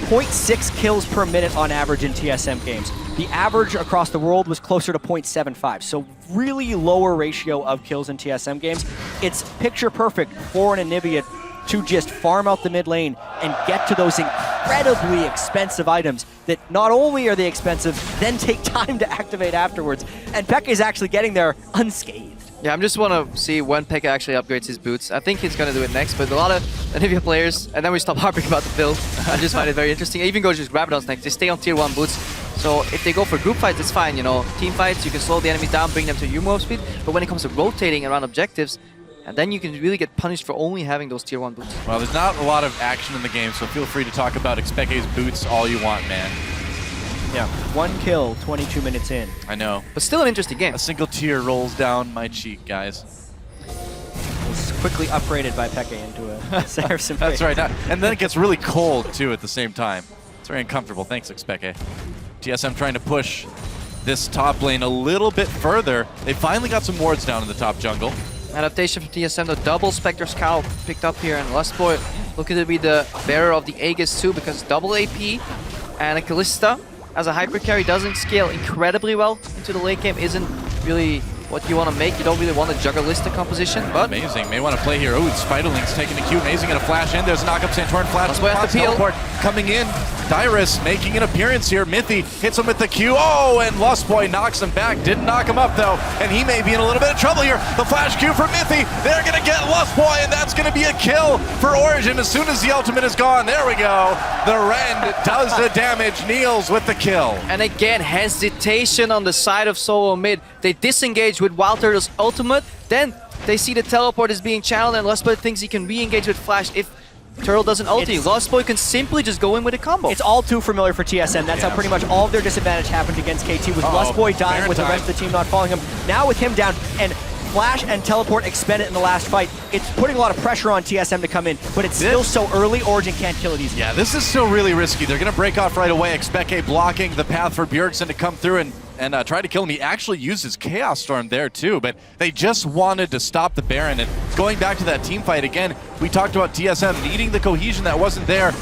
Speaker 4: 0.6 kills per minute on average in TSM games. The average across the world was closer to 0.75, so really lower ratio of kills in TSM games. It's picture perfect for an Anivia to just farm out the mid lane and get to those incredibly expensive items that not only are they expensive, then take time to activate afterwards. And FLICKR is actually getting there unscathed.
Speaker 3: Yeah, I just want to see when FLICKR actually upgrades his boots. I think he's going to do it next, but a lot of Anivia players, and then we stop harping about the build. I just find it very interesting. I even go just Rabadon's next. They stay on tier 1 boots. So if they go for group fights, it's fine, you know. Team fights, you can slow the enemies down, bring them to your move speed. But when it comes to rotating around objectives, and then you can really get punished for only having those tier 1 boots.
Speaker 2: Well, there's not a lot of action in the game, so feel free to talk about FLICKR's boots all you want, man.
Speaker 4: Yeah, 1 kill, 22 minutes in.
Speaker 2: I know.
Speaker 3: But still an interesting game.
Speaker 2: A single tear rolls down my cheek, guys.
Speaker 4: It was quickly upgraded by FLICKR into a Saracen.
Speaker 2: That's right. And then it gets really cold, too, at the same time. It's very uncomfortable. Thanks, FLICKR. TSM trying to push this top lane a little bit further. They finally got some wards down in the top jungle.
Speaker 3: Adaptation from TSM, the double Spectre Scowl picked up here, and Lustboy looking to be the bearer of the Aegis too, because double AP and a Kalista as a hyper carry doesn't scale incredibly well into the late game, isn't really what you want to make. You don't really want a Juggalista composition, but
Speaker 2: Amazing may want to play here. Oh, Spiderling's taking the Q. Amazing gonna flash in. There's a knock-up Santorin flash.
Speaker 3: Lustboy at the peel.
Speaker 2: Teleport coming in. Dyrus making an appearance here. Mithy hits him with the Q. Oh, and Lustboy knocks him back. Didn't knock him up though, and he may be in a little bit of trouble here. The flash Q for Mithy. They're gonna get Lustboy, and that's gonna be a kill for Origen as soon as the ultimate is gone. There we go. The Rend does the damage. Niels with the kill.
Speaker 3: and again hesitation on the side of SoloMid. They disengage with Wild Turtle's ultimate, then They see the teleport is being channeled, and Lustboy thinks he can re-engage with Flash if Turtle doesn't ulti. Lustboy can simply just go in with a combo.
Speaker 4: It's all too familiar for TSM. That's how pretty much all of their disadvantage happened against KT, with Lustboy dying with the rest of the team not following him. Now with him down, and Flash and Teleport expended in the last fight, it's putting a lot of pressure on TSM to come in, but it's still so early, Origen can't kill it easily.
Speaker 2: Yeah, this is still really risky. They're going to break off right away. FLICKR blocking the path for Bjergsen to come through and try to kill him. He actually used his Chaos Storm there too, but they just wanted to stop the Baron. And going back to that team fight again, we talked about TSM needing the cohesion that wasn't there.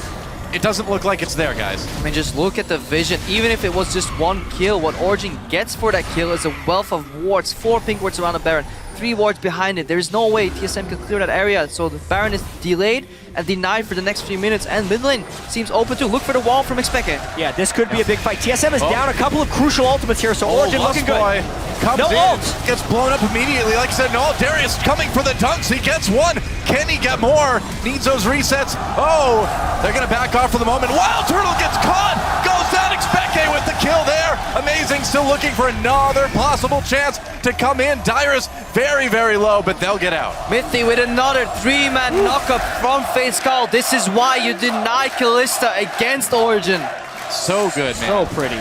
Speaker 2: It doesn't look like it's there, guys.
Speaker 3: I mean, just look at the vision. Even if it was just one kill, what Origen gets for that kill is a wealth of wards, 4 pink wards around the Baron, 3 wards behind it. There is no way TSM can clear that area, so the Baron is delayed and denied for the next few minutes, and mid lane seems open to look for the wall from FLICKR.
Speaker 4: Yeah, this could be a big fight. TSM is down a couple of crucial ultimates here, so Origen looking good.
Speaker 2: Comes
Speaker 4: no
Speaker 2: in,
Speaker 4: ult!
Speaker 2: Gets blown up immediately. Like I said, no, Darius coming for the dunks. He gets one. Can he get more? Needs those resets. Oh, they're going to back off for the moment. Wild Turtle gets caught. Goes down. FLICKR with the kill there. Amazing. Still looking for another possible chance to come in. Dyrus very, very low, but they'll get out.
Speaker 3: Mithy with another 3-man knockup from Fate's Call. This is why you deny Kalista against Origen.
Speaker 2: So good, man.
Speaker 4: So pretty.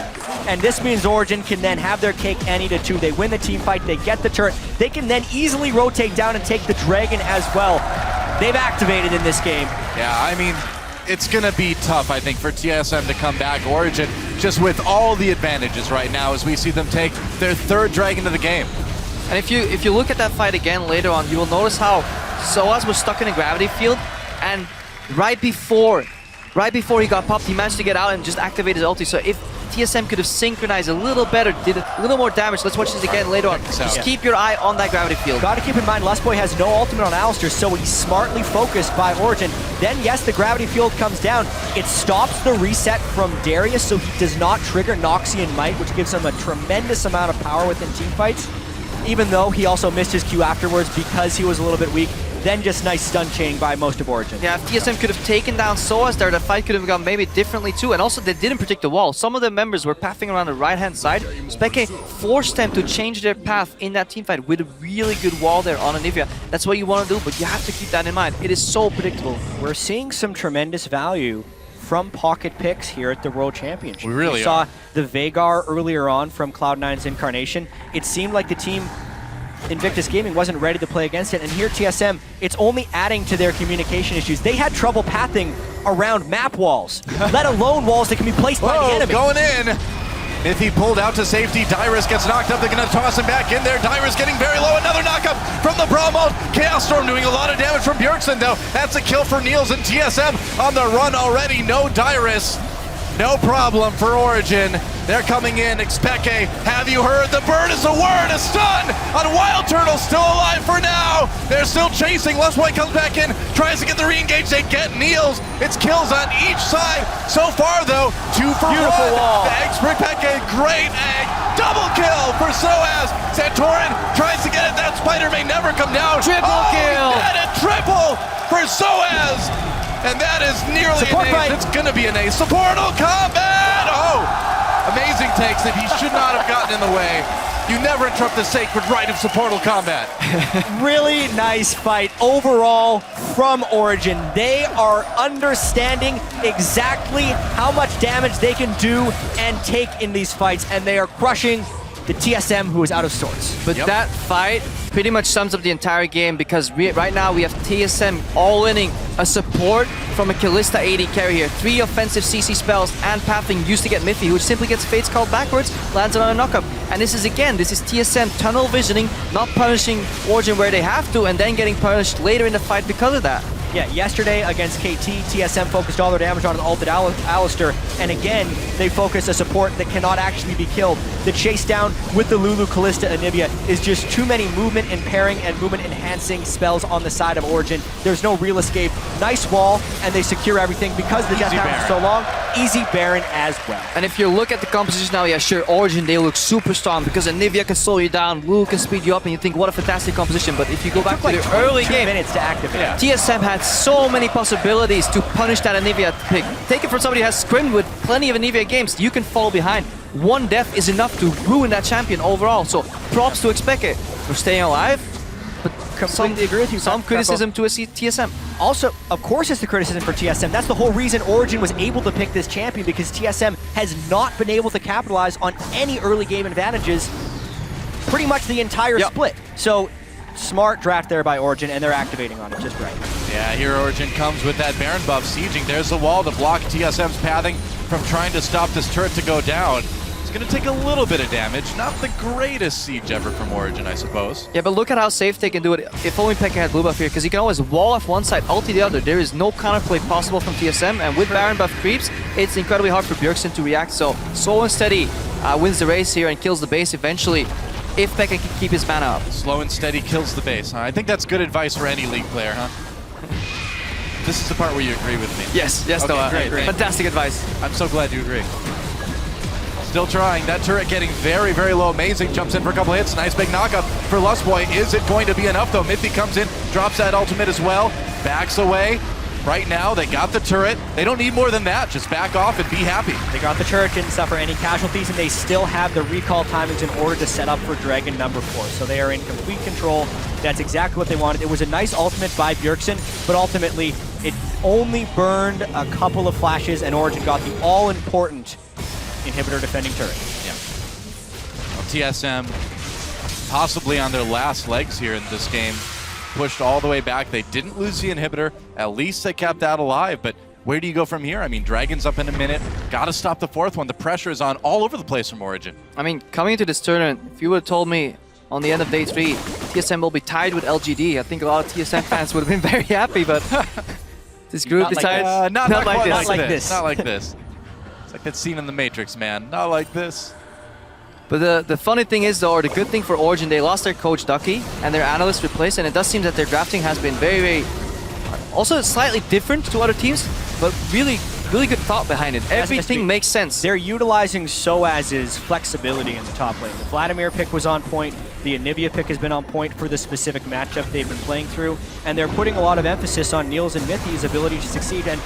Speaker 4: And this means Origen can then have their cake and eat it too. They win the team fight, they get the turret. They can then easily rotate down and take the Dragon as well. They've activated in this game.
Speaker 2: Yeah, I mean, it's going to be tough, I think, for TSM to come back. Origen, just with all the advantages right now as we see them take their 3rd Dragon of the game.
Speaker 3: And if you look at that fight again later on, you will notice how Soaz was stuck in a gravity field, and right before he got popped, he managed to get out and just activate his ulti. So if TSM could have synchronized a little better, did a little more damage. Let's watch this again later on. Just keep your eye on that gravity field.
Speaker 4: Got to keep in mind, Lustboy has no ultimate on Alistar, so he's smartly focused by Origen. Then, yes, the gravity field comes down. It stops the reset from Darius, so he does not trigger Noxian Might, which gives him a tremendous amount of power within teamfights, even though he also missed his Q afterwards because he was a little bit weak. Then just nice stun chaining by most of Origen.
Speaker 3: Yeah, if TSM could have taken down Soaz there, the fight could have gone maybe differently too. And also, they didn't predict the wall. Some of the members were pathing around the right-hand side. FLICKR forced them to change their path in that teamfight with a really good wall there on Anivia. That's what you want to do, but you have to keep that in mind. It is so predictable.
Speaker 4: We're seeing some tremendous value from pocket picks here at the World Championship.
Speaker 2: We really
Speaker 4: saw the Veigar earlier on from Cloud9's Incarnation. It seemed like the team Invictus Gaming wasn't ready to play against it, and here TSM, it's only adding to their communication issues. They had trouble pathing around map walls, let alone walls that can be placed by the enemy.
Speaker 2: Going in. Mithy pulled out to safety. Dyrus gets knocked up. They're going to toss him back in there. Dyrus getting very low. Another knockup from the Braum ult. Chaos Storm doing a lot of damage from Bjergsen, though. That's a kill for Niels, and TSM on the run already. No Dyrus. No problem for Origen. They're coming in. FLICKR, have you heard? The bird is a word. A stun on Wild Turtle. Still alive for now. They're still chasing. Lustboy comes back in. Tries to get the re-engage. They get Niels. It's kills on each side. So far, though, 2 for 1.
Speaker 4: Wall.
Speaker 2: The eggs for FLICKR. Great egg. Double kill for Soaz. Santorin tries to get it. That spider may never come down.
Speaker 3: Triple kill.
Speaker 2: And a triple for Soaz. And that is nearly
Speaker 4: Support
Speaker 2: an ace.
Speaker 4: fight.
Speaker 2: It's going to be an ace. Supportal combat! Oh! Amazing takes that he should not have gotten in the way. You never interrupt the sacred right of supportal combat.
Speaker 4: Really nice fight overall from Origen. They are understanding exactly how much damage they can do and take in these fights, and they are crushing the TSM, who is out of sorts.
Speaker 3: But that fight pretty much sums up the entire game, because right now we have TSM all-inning a support from a Kalista AD carry here. 3 offensive CC spells and pathing used to get Mithy, who simply gets Fate's Call backwards, lands on a knockup. And this is TSM tunnel visioning, not punishing Origen where they have to, and then getting punished later in the fight because of that.
Speaker 4: Yeah, yesterday against KT, TSM focused all their damage on an ulted Alistar, and again, they focus a support that cannot actually be killed. The chase down with the Lulu, Kalista, Anivia is just too many movement impairing and movement enhancing spells on the side of Origen. There's no real escape. Nice wall, and they secure everything because the death time is so long. Easy Baron as well.
Speaker 3: And if you look at the composition now, yeah, sure, Origen, they look super strong because Anivia can slow you down, Lulu can speed you up, and you think, what a fantastic composition. But if you go back to the early game,
Speaker 4: minutes to activate.
Speaker 3: TSM had so many possibilities to punish that Anivia pick. Take it from somebody who has scrimmed with plenty of Anivia games. You can fall behind. One death is enough to ruin that champion overall. So props to FLICKR for staying alive. But
Speaker 4: completely agree with you.
Speaker 3: Some criticism to a TSM.
Speaker 4: Also, of course it's the criticism for TSM. That's the whole reason Origen was able to pick this champion, because TSM has not been able to capitalize on any early game advantages pretty much the entire split. So, smart draft there by Origen, and they're activating on it just right.
Speaker 2: Yeah, here Origen comes with that Baron buff, sieging. There's the wall to block TSM's pathing from trying to stop this turret to go down. It's going to take a little bit of damage. Not the greatest siege ever from Origen, I suppose.
Speaker 3: Yeah, but look at how safe they can do it if only Pekka had blue buff here, because he can always wall off one side, ulti the other. There is no counterplay possible from TSM, and with Baron buff creeps, it's incredibly hard for Bjergsen to react. So, Slow and Steady wins the race here and kills the base eventually, if Pekka can keep his mana up.
Speaker 2: Slow and steady kills the base, huh? I think that's good advice for any League player, huh? This is the part where you agree with me.
Speaker 3: Yes,
Speaker 2: Okay,
Speaker 3: Noah.
Speaker 2: great.
Speaker 3: Fantastic advice.
Speaker 2: I'm so glad you agree. Still trying. That turret getting very, very low. Amazing. Jumps in for a couple hits. Nice big knockup for Lustboy. Is it going to be enough, though? Mithy comes in, drops that ultimate as well, backs away. Right now, they got the turret. They don't need more than that. Just back off and be happy.
Speaker 4: They got the turret, didn't suffer any casualties, and they still have the recall timings in order to set up for Dragon number 4. So they are in complete control. That's exactly what they wanted. It was a nice ultimate by Bjergsen, but ultimately it only burned a couple of flashes, and Origen got the all-important inhibitor defending turret.
Speaker 2: Yeah. Well, TSM possibly on their last legs here in this game. Pushed all the way back. They didn't lose the inhibitor. At least they kept that alive. But where do you go from here? I mean, Dragon's up in a minute. Got to stop the fourth one. The pressure is on all over the place from Origen.
Speaker 3: I mean, coming into this tournament, if you would have told me on the end of day 3, TSM will be tied with LGD, I think a lot of TSM fans would have been very happy, but this group decides
Speaker 2: not like this.
Speaker 4: Not like this.
Speaker 2: Not like this. It's like that scene in The Matrix, man. Not like this.
Speaker 3: But the funny thing is, though, or the good thing for Origen, they lost their coach Ducky and their analyst replaced, and it does seem that their drafting has been very, very, also slightly different to other teams, but really good thought behind it. Everything makes sense.
Speaker 4: They're utilizing Soaz's flexibility in the top lane. The Vladimir pick was on point. The Anivia pick has been on point for the specific matchup they've been playing through, and they're putting a lot of emphasis on Niels and Mithy's ability to succeed, and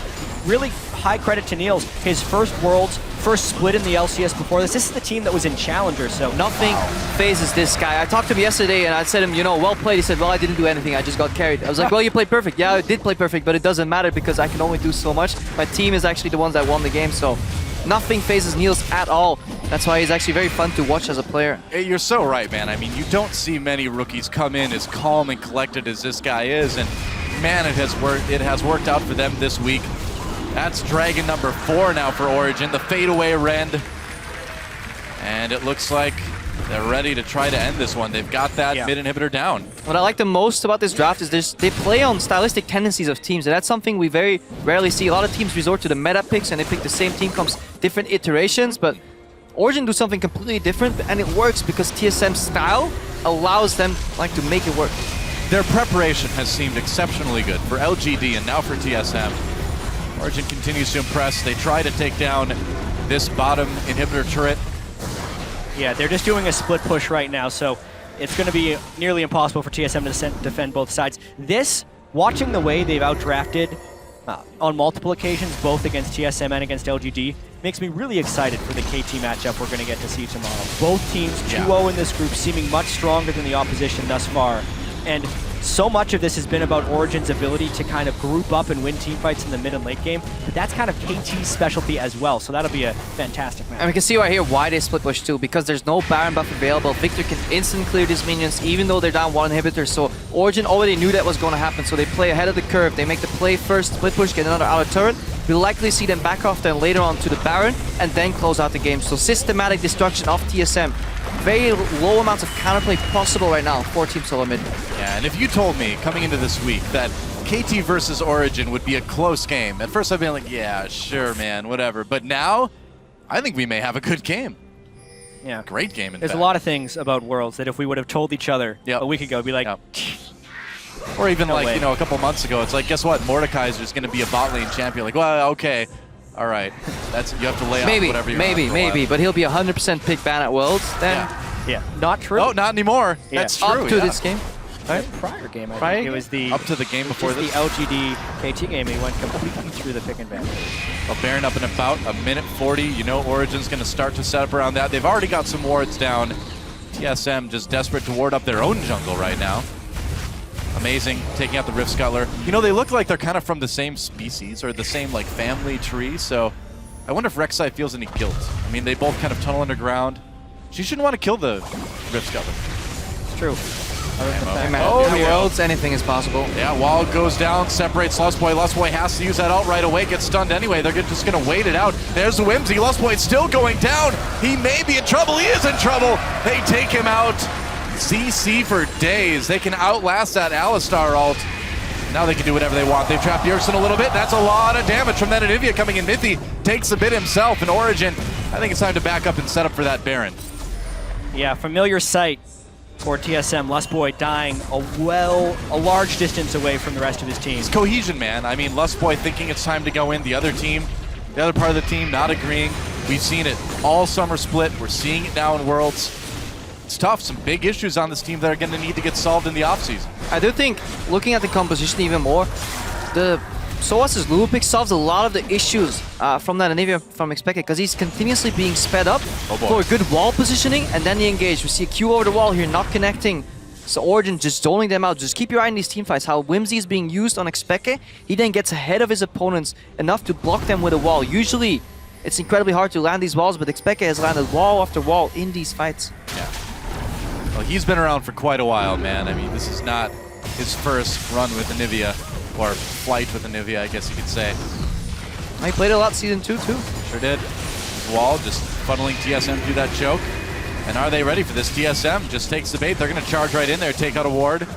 Speaker 4: really high credit to Niels. His first Worlds, first split in the LCS before this. This is the team that was in Challenger, so
Speaker 3: nothing phases this guy. I talked to him yesterday and I said to him, you know, well played. He said, well, I didn't do anything. I just got carried. I was like, well, you played perfect. Yeah, I did play perfect, but it doesn't matter because I can only do so much. My team is actually the ones that won the game, so nothing phases Niels at all. That's why he's actually very fun to watch as a player.
Speaker 2: You're so right, man. I mean, you don't see many rookies come in as calm and collected as this guy is, and man, it has worked out for them this week. That's Dragon number 4 now for Origen, the fadeaway Rend. And it looks like they're ready to try to end this one. They've got that mid inhibitor down.
Speaker 3: What I like the most about this draft is they play on stylistic tendencies of teams, and that's something we very rarely see. A lot of teams resort to the meta picks and they pick the same team comes different iterations, but Origen do something completely different, and it works because TSM's style allows them to make it work.
Speaker 2: Their preparation has seemed exceptionally good for LGD and now for TSM. Origen continues to impress. They try to take down this bottom inhibitor turret.
Speaker 4: Yeah, they're just doing a split push right now, so it's going to be nearly impossible for TSM to defend both sides. Watching the way they've outdrafted on multiple occasions, both against TSM and against LGD, makes me really excited for the KT matchup we're going to get to see tomorrow. Both teams 2-0 in this group, seeming much stronger than the opposition thus far. And so much of this has been about Origen's ability to kind of group up and win team fights in the mid and late game, but that's kind of KT's specialty as well, so that'll be a fantastic match.
Speaker 3: And we can see right here why they split push too, because there's no Baron buff available. Victor can instant clear these minions even though they're down 1 inhibitor, so Origen already knew that was going to happen, so they play ahead of the curve. They make the play first, split push, get another outer turret. We'll likely see them back off then later on to the Baron and then close out the game. So systematic destruction of TSM. Very low amounts of counterplay possible right now for Team SoloMid.
Speaker 2: Yeah, and if you told me coming into this week that KT versus Origen would be a close game, at first I'd be like, yeah, sure, man, whatever. But now, I think we may have a good game.
Speaker 4: Yeah,
Speaker 2: great game.
Speaker 4: There's a lot of things about Worlds that if we would have told each other a week ago, it'd be like,
Speaker 2: or even a couple months ago, it's like, guess what? Mordekaiser is going to be a bot lane champion. Like, well, okay, all right, you have to lay off whatever you want.
Speaker 3: Maybe, but he'll be 100% pick ban at Worlds. Then,
Speaker 4: not true.
Speaker 2: Oh, not anymore. Yeah. That's true.
Speaker 3: Up to this game.
Speaker 4: Prior game, I think. It was
Speaker 2: up to the game before this.
Speaker 4: The LGD KT game, he went completely through the pick and ban.
Speaker 2: Well, Baron up in about a minute 40. You know Origen's going to start to set up around that. They've already got some wards down. TSM just desperate to ward up their own jungle right now. Amazing, taking out the Rift Scuttler. You know, they look like they're kind of from the same species or the same like family tree, so I wonder if Rek'Sai feels any guilt. I mean, they both kind of tunnel underground. She shouldn't want to kill the Rift Scuttler.
Speaker 4: It's true.
Speaker 3: Hey, man,
Speaker 2: Oh,
Speaker 3: in the
Speaker 2: yeah.
Speaker 3: worlds, anything is possible.
Speaker 2: Yeah, wall goes down, separates Lustboy. Lustboy has to use that ult right away, gets stunned anyway. They're just going to wait it out. There's Whimsy. Lustboy still going down. He may be in trouble. He is in trouble. They take him out. CC for days. They can outlast that Alistar ult. Now they can do whatever they want. They've trapped Bjergsen a little bit. That's a lot of damage from that Anivia coming in. Mithy takes a bit himself, and Origen, I think it's time to back up and set up for that Baron.
Speaker 4: Yeah, familiar sight for TSM. Lustboy dying a large distance away from the rest of his team.
Speaker 2: It's cohesion, man. I mean, Lustboy thinking it's time to go in. The other part of the team not agreeing. We've seen it all summer split. We're seeing it now in Worlds. It's tough. Some big issues on this team that are going to need to get solved in the offseason.
Speaker 3: I do think, looking at the composition even more, the Soas's Lulu pick solves a lot of the issues from that Anivia from Expected, because he's continuously being sped up for a good wall positioning, and then the engage. We see a Q over the wall here, not connecting. So Origen just doling them out. Just keep your eye on these team fights. How Whimsy is being used on Expected. He then gets ahead of his opponents enough to block them with a wall. Usually, it's incredibly hard to land these walls, but Expected has landed wall after wall in these fights.
Speaker 2: Yeah. Well, he's been around for quite a while, man. I mean, this is not his first run with Anivia, or flight with Anivia, I guess you could say.
Speaker 3: He played a lot Season 2 too.
Speaker 2: Sure did. Wall just funneling TSM through that choke. And are they ready for this? TSM just takes the bait. They're going to charge right in there, take out a ward.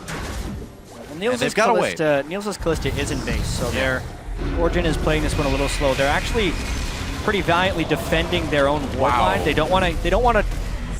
Speaker 4: Well,
Speaker 2: they've got to wait.
Speaker 4: Niels' Callista is in base, so Origen is playing this one a little slow. They're actually pretty valiantly defending their own ward line. They don't want to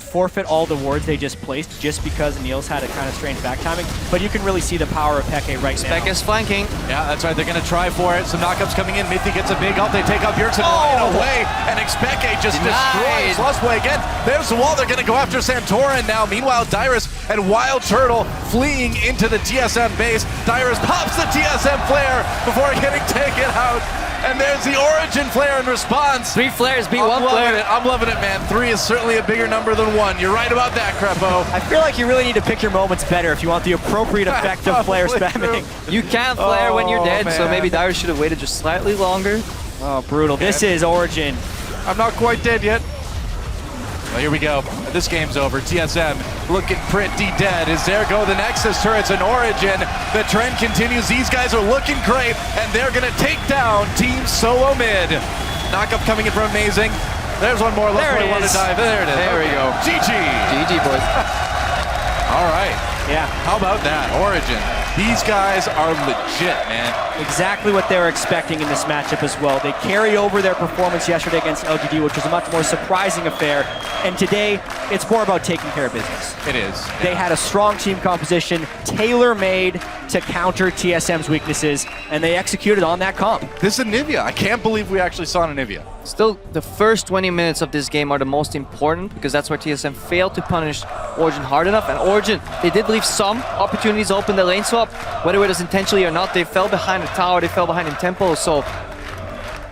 Speaker 4: forfeit all the wards they just placed just because Niels had a kind of strange back timing, but you can really see the power of Peke right now.
Speaker 3: Peke's flanking.
Speaker 2: Yeah, that's right. They're going to try for it. Some knockups coming in. Mithy gets a big ult. They take out Bjergsen right away, and Expeke just destroys Lustboy again. There's the wall. They're going to go after Santorin now. Meanwhile, Dyrus and Wild Turtle fleeing into the TSM base. Dyrus pops the TSM flare before getting taken out. And there's the Origen flare in response.
Speaker 3: 3 flares beat 1 flare.
Speaker 2: I'm loving it, man. 3 is certainly a bigger number than 1. You're right about that, Crepo.
Speaker 4: I feel like you really need to pick your moments better if you want the appropriate effect of flare spamming.
Speaker 3: You can't flare when you're dead, so maybe Dyrus should have waited just slightly longer.
Speaker 4: Oh, brutal. This is Origen.
Speaker 2: I'm not quite dead yet. Well, here we go. This game's over. TSM looking pretty dead. As there go the Nexus turrets and Origen. The trend continues. These guys are looking great, and they're going to take down Team SoloMid. Knockup coming in from Amazing. There's one more.
Speaker 4: There it is.
Speaker 2: Dive. There it is.
Speaker 3: There we go.
Speaker 2: GG.
Speaker 3: GG, boys.
Speaker 2: All right.
Speaker 4: Yeah.
Speaker 2: How about that? Origen. These guys are legit, man.
Speaker 4: Exactly what they were expecting in this matchup as well. They carry over their performance yesterday against LGD, which was a much more surprising affair. And today, it's more about taking care of business.
Speaker 2: It is.
Speaker 4: They had a strong team composition, tailor-made to counter TSM's weaknesses, and they executed on that comp.
Speaker 2: This is Anivia. I can't believe we actually saw an Anivia.
Speaker 3: Still, the first 20 minutes of this game are the most important, because that's where TSM failed to punish Origen hard enough. And Origen, they did leave some opportunities open the lane swap, whether it was intentionally or not. They fell behind the tower, they fell behind in tempo, so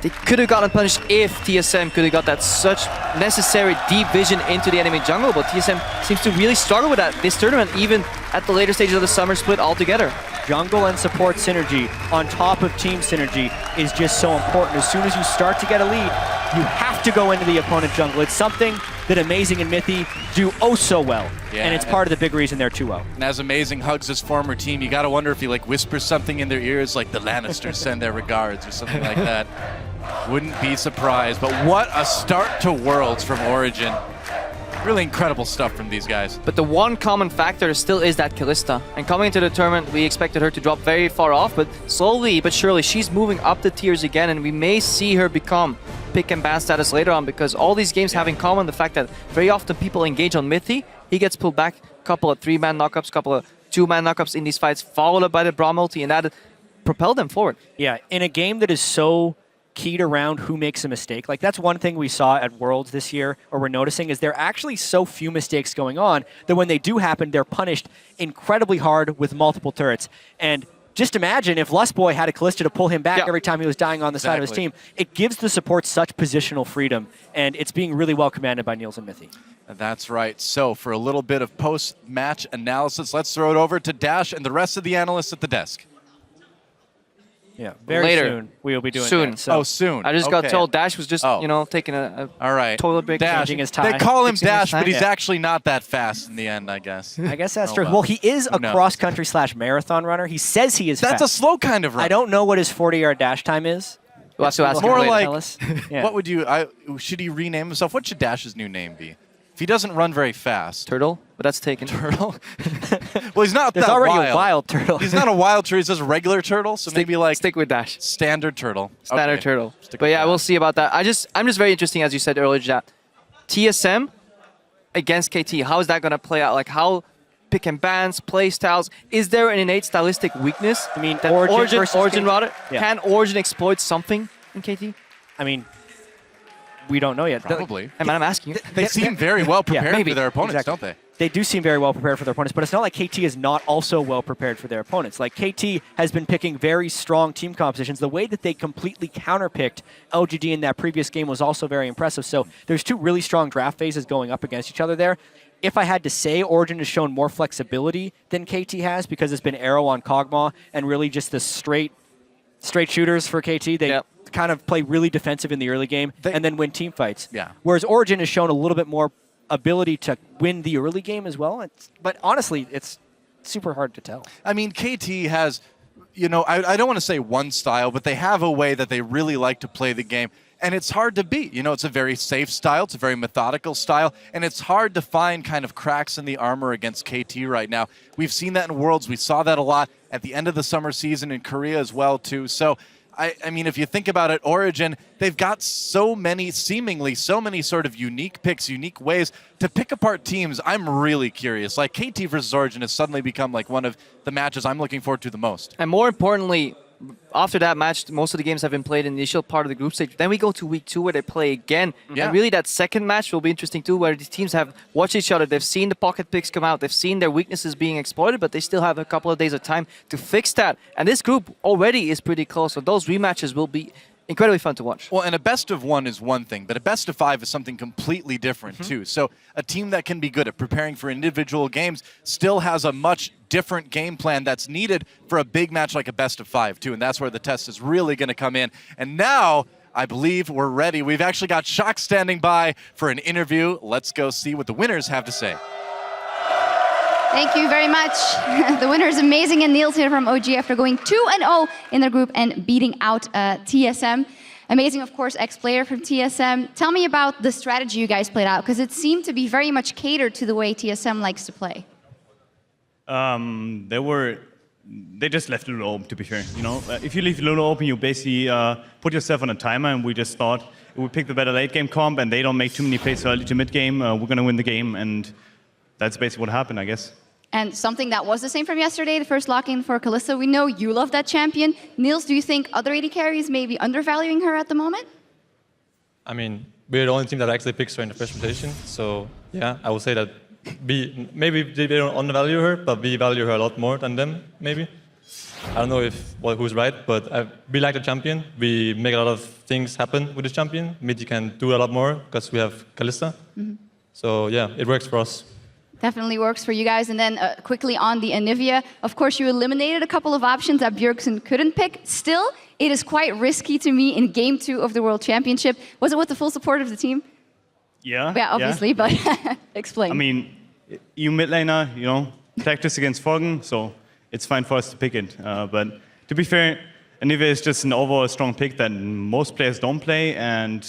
Speaker 3: they could have gotten punished if TSM could have got that such necessary deep vision into the enemy jungle, but TSM seems to really struggle with that this tournament, even at the later stages of the summer split altogether.
Speaker 4: Jungle and support synergy on top of team synergy is just so important. As soon as you start to get a lead, you have to go into the opponent jungle. It's something that Amazing and Mithy do oh so well, and it's part of the big reason they're 2-0.
Speaker 2: And as Amazing hugs his former team, you gotta wonder if he like whispers something in their ears, like the Lannisters send their regards or something like that. Wouldn't be surprised. But what a start to Worlds from Origen. Really incredible stuff from these guys.
Speaker 3: But the one common factor still is that Callista. And coming into the tournament, we expected her to drop very far off, but slowly but surely she's moving up the tiers again, and we may see her become pick and ban status later on, because all these games have in common the fact that very often people engage on Mithy. He gets pulled back, couple of 3-man knockups, couple of 2-man knockups in these fights, followed up by the Braum ulti, and that propelled them forward.
Speaker 4: Yeah, in a game that is so keyed around who makes a mistake. Like, that's one thing we saw at Worlds this year, or we're noticing, is there are actually so few mistakes going on that when they do happen, they're punished incredibly hard with multiple turrets. And just imagine if Lustboy had a Callista to pull him back every time he was dying on the side of his team. It gives the support such positional freedom, and it's being really well commanded by Niels and Mithy.
Speaker 2: That's right. So for a little bit of post-match analysis, let's throw it over to Dash and the rest of the analysts at the desk.
Speaker 4: Yeah, very
Speaker 3: Later.
Speaker 4: soon we will be doing
Speaker 3: Soon.
Speaker 4: that. So.
Speaker 2: Oh, soon.
Speaker 3: I just got
Speaker 2: Okay.
Speaker 3: told Dash was just,
Speaker 2: Oh.
Speaker 3: you know, taking a
Speaker 2: All right.
Speaker 3: toilet break.
Speaker 2: Dash.
Speaker 4: changing his tie.
Speaker 2: They call him
Speaker 3: Fixing his
Speaker 2: Dash,
Speaker 3: tie?
Speaker 2: but he's
Speaker 4: Yeah.
Speaker 2: actually not that fast in the end, I guess.
Speaker 4: I guess that's
Speaker 2: Oh,
Speaker 4: true.
Speaker 2: well.
Speaker 4: Well, he is
Speaker 2: Who
Speaker 4: a
Speaker 2: knows?
Speaker 4: cross-country / marathon runner. He says he is
Speaker 2: That's a
Speaker 4: fast.
Speaker 2: slow kind of run.
Speaker 4: I don't know what his 40-yard dash time is.
Speaker 3: We'll have to ask him
Speaker 2: More
Speaker 3: later.
Speaker 2: like,
Speaker 4: Tell us. Yeah.
Speaker 2: what would you, should he rename himself? What should Dash's new name be? If he doesn't run very fast.
Speaker 3: Turtle, but that's taken.
Speaker 2: Turtle? Well, he's not
Speaker 4: There's
Speaker 2: that
Speaker 4: already
Speaker 2: wild.
Speaker 4: a wild turtle.
Speaker 2: He's not a wild turtle. He's just a regular turtle, so maybe like
Speaker 3: Stick with Dash.
Speaker 2: standard turtle.
Speaker 3: Standard
Speaker 2: Okay.
Speaker 3: turtle.
Speaker 2: Stick
Speaker 3: But
Speaker 2: with
Speaker 3: yeah,
Speaker 2: that.
Speaker 3: we'll see about that. I'm just very interesting, as you said earlier, that TSM against KT. How is that going to play out? Like how pick and bans, play styles. Is there an innate stylistic weakness?
Speaker 4: I mean,
Speaker 3: that
Speaker 4: Origen versus
Speaker 3: Origen
Speaker 4: KT?
Speaker 3: rather.
Speaker 4: Yeah.
Speaker 3: Can Origen exploit something in KT?
Speaker 4: I mean, we don't know yet.
Speaker 2: Probably.
Speaker 3: Hey, man, I'm asking you.
Speaker 2: They seem very well prepared
Speaker 3: maybe.
Speaker 2: for their opponents,
Speaker 4: Exactly.
Speaker 2: don't they?
Speaker 4: They do seem very well prepared for their opponents, but it's not like KT is not also well prepared for their opponents. Like KT has been picking very strong team compositions. The way that they completely counterpicked LGD in that previous game was also very impressive. So there's two really strong draft phases going up against each other there. If I had to say, Origen has shown more flexibility than KT has because it's been Arrow on Kog'Maw and really just the straight shooters for KT. They kind of play really defensive in the early game and then win team fights.
Speaker 2: Yeah.
Speaker 4: Whereas Origen has shown a little bit more ability to win the early game as well. But honestly, it's super hard to tell.
Speaker 2: I mean, KT has, you know, I don't want to say one style, but they have a way that they really like to play the game. And it's hard to beat. You know, it's a very safe style. It's a very methodical style. And it's hard to find kind of cracks in the armor against KT right now. We've seen that in Worlds. We saw that a lot at the end of the summer season in Korea as well, too. So, I mean, if you think about it, Origen, they've got seemingly so many sort of unique picks, unique ways to pick apart teams. I'm really curious. Like, KT versus Origen has suddenly become like one of the matches I'm looking forward to the most.
Speaker 3: And more importantly, after that match, most of the games have been played in the initial part of the group stage. Then we go to week 2 where they play again.
Speaker 2: Yeah.
Speaker 3: And really that second match will be interesting too, where the teams have watched each other. They've seen the pocket picks come out. They've seen their weaknesses being exploited, but they still have a couple of days of time to fix that. And this group already is pretty close. So those rematches will be incredibly fun to watch.
Speaker 2: Well, and a best of 1 is one thing, but a best of 5 is something completely different too. So a team that can be good at preparing for individual games still has a much different game plan that's needed for a big match like a best of 5 too, and that's where the test is really going to come in. And now, I believe we're ready. We've actually got Shock standing by for an interview. Let's go see what the winners have to say.
Speaker 5: Thank you very much. The winner is amazing, and Niels here from OG after going 2-0 in their group and beating out TSM. Amazing, of course, ex-player from TSM. Tell me about the strategy you guys played out, because it seemed to be very much catered to the way TSM likes to play.
Speaker 6: They just left Lulu open, to be fair. You know, if you leave Lulu open, you basically put yourself on a timer, and we just thought if we pick the better late game comp, and they don't make too many plays early to mid game, we're gonna win the game, and that's basically what happened, I guess.
Speaker 5: And something that was the same from yesterday, the first lock-in for Kalista. We know you love that champion. Niels, do you think other AD carries may be undervaluing her at the moment?
Speaker 7: I mean, we're the only team that actually picks her in the first rotation. So, yeah, I would say that maybe they don't undervalue her, but we value her a lot more than them, maybe. I don't know who's right, but we like the champion. We make a lot of things happen with the champion. Mid, you can do a lot more because we have Kalista. So, yeah, it works for us.
Speaker 5: Definitely works for you guys. And then quickly on the Anivia, of course, you eliminated a couple of options that Bjergsen couldn't pick. Still, it is quite risky to me in Game 2 of the World Championship. Was it with the full support of the team?
Speaker 6: Yeah.
Speaker 5: Yeah, obviously, but explain.
Speaker 6: I mean, you mid laner, you know, practice against Forgen, so it's fine for us to pick it. But to be fair, Anivia is just an overall strong pick that most players don't play. And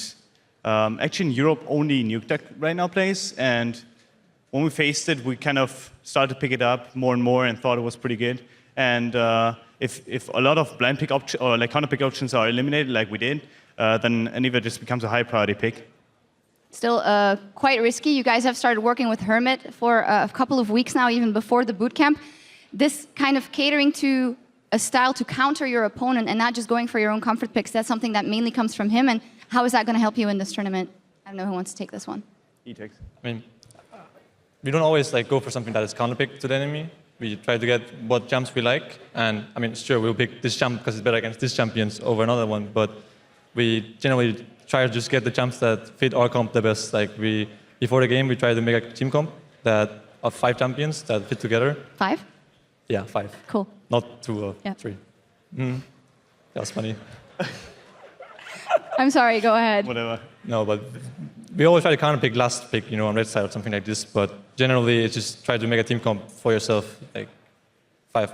Speaker 6: actually in Europe, only Nukeduck right now plays. And when we faced it, we kind of started to pick it up more and more and thought it was pretty good. And if a lot of blind pick options or like counter pick options are eliminated, like we did, then Anivia just becomes a high priority pick.
Speaker 5: Still quite risky. You guys have started working with Hermit for a couple of weeks now, even before the bootcamp. This kind of catering to a style to counter your opponent and not just going for your own comfort picks, that's something that mainly comes from him. And how is that going to help you in this tournament? I don't know who wants to take this one.
Speaker 6: He takes.
Speaker 7: I mean, we don't always go for something that is counterpick to the enemy. We try to get what champs we like, and I mean, sure, we'll pick this champ because it's better against this champions over another one. But we generally try to just get the champs that fit our comp the best. Like we before the game, we tried to make a team comp of 5 champions that fit together.
Speaker 5: 5?
Speaker 7: Yeah, 5.
Speaker 5: Cool.
Speaker 7: Not 2 or
Speaker 5: Yeah.
Speaker 7: 3. That was funny.
Speaker 5: I'm sorry, go ahead.
Speaker 6: Whatever.
Speaker 7: No, but we always try to kind of pick last pick, on red side or something like this. But generally, it's just try to make a team comp for yourself, like 5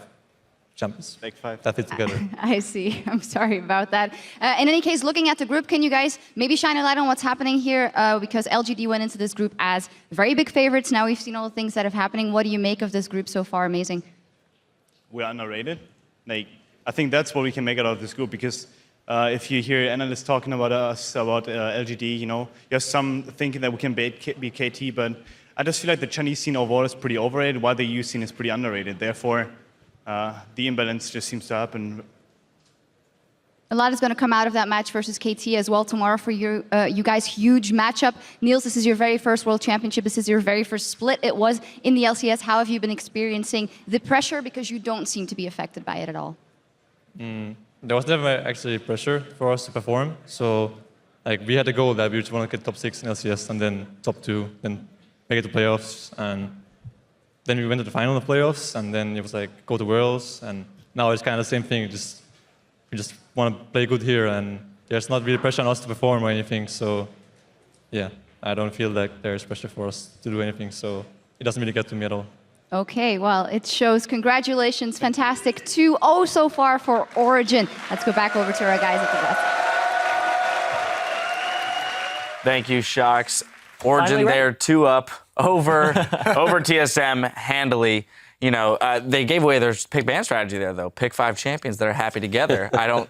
Speaker 7: champions.
Speaker 6: Like 5.
Speaker 7: That fit together.
Speaker 5: I see. I'm sorry about that. In any case, looking at the group, can you guys maybe shine a light on what's happening here? Because LGD went into this group as very big favorites. Now we've seen all the things that are happening. What do you make of this group so far? Amazing.
Speaker 6: We're underrated. Like, I think that's what we can make out of this group, because if you hear analysts talking about us, about LGD, there's some thinking that we can beat KT, but I just feel like the Chinese scene overall is pretty overrated, while the EU scene is pretty underrated. Therefore, the imbalance just seems to happen.
Speaker 5: A lot is going to come out of that match versus KT as well tomorrow for you guys. Huge matchup. Niels, this is your very first World Championship. This is your very first split. It was in the LCS. How have you been experiencing the pressure? Because you don't seem to be affected by it at all.
Speaker 7: There was never actually pressure for us to perform. So, we had a goal that we just want to get top 6 in LCS and then top 2, then make it to playoffs. And then we went to the final of playoffs, and then it was go to Worlds. And now it's kind of the same thing. We just want to play good here, and there's not really pressure on us to perform or anything. So, yeah, I don't feel like there's pressure for us to do anything. So it doesn't really get to me at all.
Speaker 5: Okay, well, it shows. Congratulations. Fantastic 2-0 so far for Origen. Let's go back over to our guys at the desk.
Speaker 8: Thank you, Shocks. Origen there, 2 up over TSM handily. They gave away their pick ban strategy there, though. Pick 5 champions that are happy together. I don't,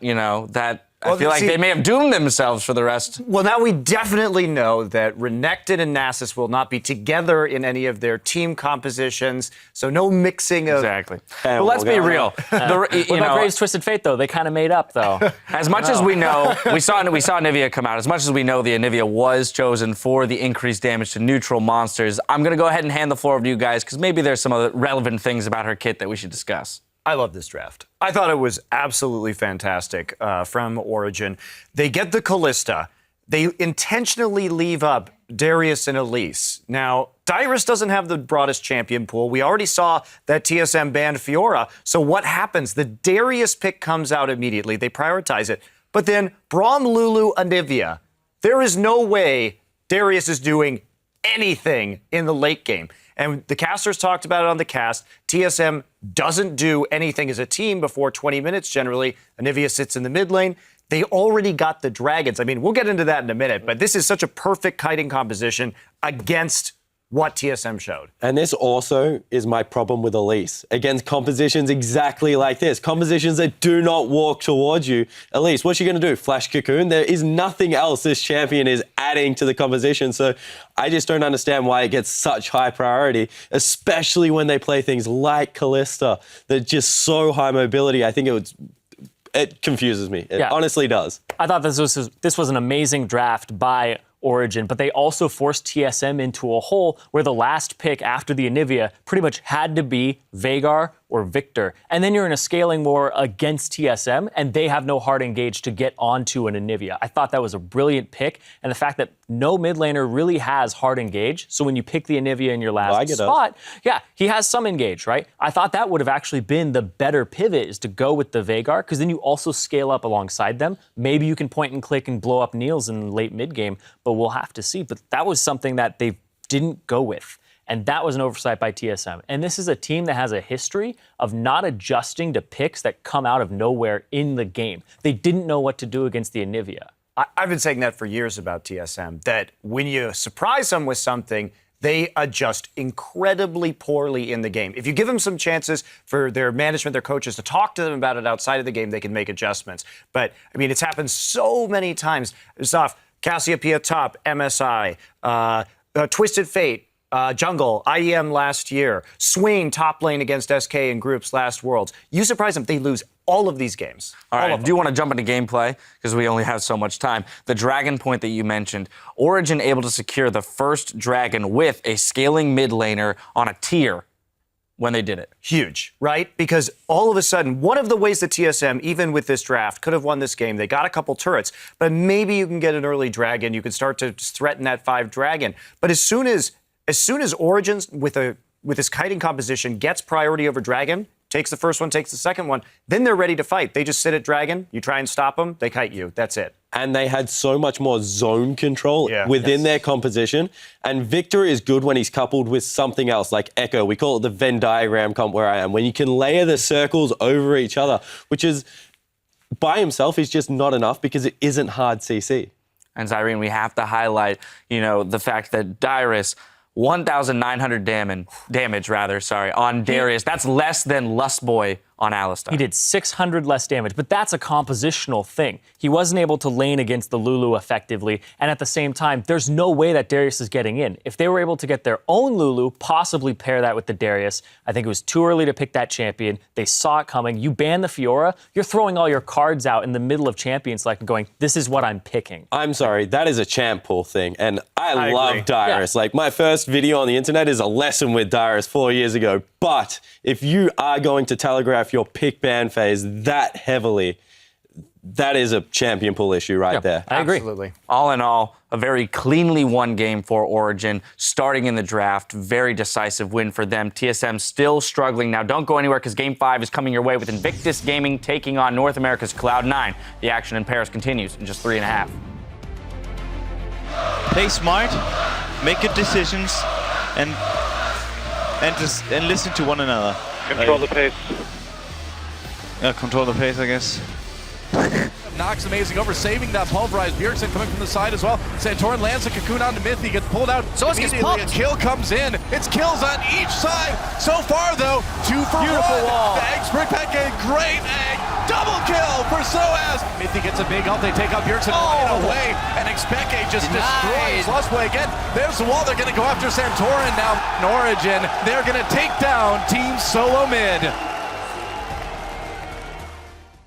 Speaker 8: I feel like they may have doomed themselves for the rest.
Speaker 9: Well, now we definitely know that Renekton and Nasus will not be together in any of their team compositions, so no mixing of...
Speaker 8: Exactly. But let's be real.
Speaker 10: What about Graves' Twisted Fate, though? They kind of made up, though.
Speaker 8: As much as we know, we saw Anivia come out. As much as we know the Anivia was chosen for the increased damage to neutral monsters, I'm going to go ahead and hand the floor over to you guys, because maybe there's some other relevant things about her kit that we should discuss.
Speaker 9: I love this draft. I thought it was absolutely fantastic from Origen. They get the Kalista. They intentionally leave up Darius and Elise. Now, Dyrus doesn't have the broadest champion pool. We already saw that TSM banned Fiora. So what happens? The Darius pick comes out immediately. They prioritize it. But then Braum, Lulu, Anivia. There is no way Darius is doing anything in the late game. And the casters talked about it on the cast. TSM doesn't do anything as a team before 20 minutes generally. Anivia sits in the mid lane. They already got the dragons. I mean, we'll get into that in a minute, but this is such a perfect kiting composition against what TSM showed.
Speaker 11: And this also is my problem with Elise. Against compositions exactly like this. Compositions that do not walk towards you. Elise, what's she going to do? Flash Cocoon? There is nothing else this champion is adding to the composition. So I just don't understand why it gets such high priority, especially when they play things like Kalista. They're just so high mobility. I think it confuses me. It honestly does.
Speaker 10: I thought this was an amazing draft by Origen, but they also forced TSM into a hole where the last pick after the Anivia pretty much had to be Veigar or Victor. And then you're in a scaling war against TSM, and they have no hard engage to get onto an Anivia. I thought that was a brilliant pick, and the fact that no mid laner really has hard engage, so when you pick the Anivia in your last spot, he has some engage, right? I thought that would have actually been the better pivot, is to go with the Veigar, because then you also scale up alongside them. Maybe you can point and click and blow up Niels in late mid game, but we'll have to see. But that was something that they didn't go with. And that was an oversight by TSM. And this is a team that has a history of not adjusting to picks that come out of nowhere in the game. They didn't know what to do against the Anivia.
Speaker 9: I've been saying that for years about TSM, that when you surprise them with something, they adjust incredibly poorly in the game. If you give them some chances for their management, their coaches to talk to them about it outside of the game, they can make adjustments. But, I mean, it's happened so many times. It's off Cassiopeia top, MSI, Twisted Fate, Jungle, IEM last year, Swain top lane against SK in groups last Worlds. You surprise them, they lose all of these games.
Speaker 8: All right, I do want to jump into gameplay because we only have so much time. The dragon point that you mentioned, Origen able to secure the first dragon with a scaling mid laner on a tier when they did it.
Speaker 9: Huge, right? Because all of a sudden, one of the ways that TSM, even with this draft, could have won this game, they got a couple turrets, but maybe you can get an early dragon. You can start to threaten that 5 dragon. But as soon as Origen with this kiting composition gets priority over dragon, takes the first one, takes the second one, then they're ready to fight. They just sit at dragon, you try and stop them, they kite you. That's it.
Speaker 11: And they had so much more zone control within their composition. And Victor is good when he's coupled with something else, like Echo. We call it the Venn diagram comp where I am, when you can layer the circles over each other, which is, by himself, is just not enough because it isn't hard CC.
Speaker 8: And Zyrene, we have to highlight, the fact that Dyrus, 1,900 damage on Darius. That's less than Lustboy on Alistar.
Speaker 10: He did 600 less damage, but that's a compositional thing. He wasn't able to lane against the Lulu effectively, and at the same time, there's no way that Darius is getting in. If they were able to get their own Lulu, possibly pair that with the Darius, I think it was too early to pick that champion. They saw it coming. You ban the Fiora, you're throwing all your cards out in the middle of champion select and going, this is what I'm picking.
Speaker 11: I'm sorry, that is a champ pool thing, and I love Dyrus. Like, my first video on the internet is a lesson with Dyrus 4 years ago, but if you are going to telegraph your pick ban phase that heavily, that is a champion pool issue there.
Speaker 10: I agree.
Speaker 8: Absolutely. All in all, a very cleanly won game for Origen, starting in the draft. Very decisive win for them. TSM still struggling. Now, don't go anywhere because Game 5 is coming your way with Invictus Gaming taking on North America's Cloud9. The action in Paris continues in just 3.5.
Speaker 12: Play smart, make good decisions, and listen to one another.
Speaker 13: Control the pace.
Speaker 12: Control the pace, I guess.
Speaker 2: Nox amazing over, saving that pulverized. Bjergsen coming from the side as well. Santorin lands a cocoon on the mid. He gets pulled out.
Speaker 3: So
Speaker 2: immediately a kill comes in. It's kills on each side. So far, though, 2 for 1.
Speaker 10: Wall.
Speaker 2: The egg spring pack, a great egg. Double kill for Soaz. Mithy gets a big ult. They take out Bjergsen right away. And Expeke just destroys Lustboy again. There's the wall. They're going to go after Santorin now. Origen, they're going to take down Team SoloMid.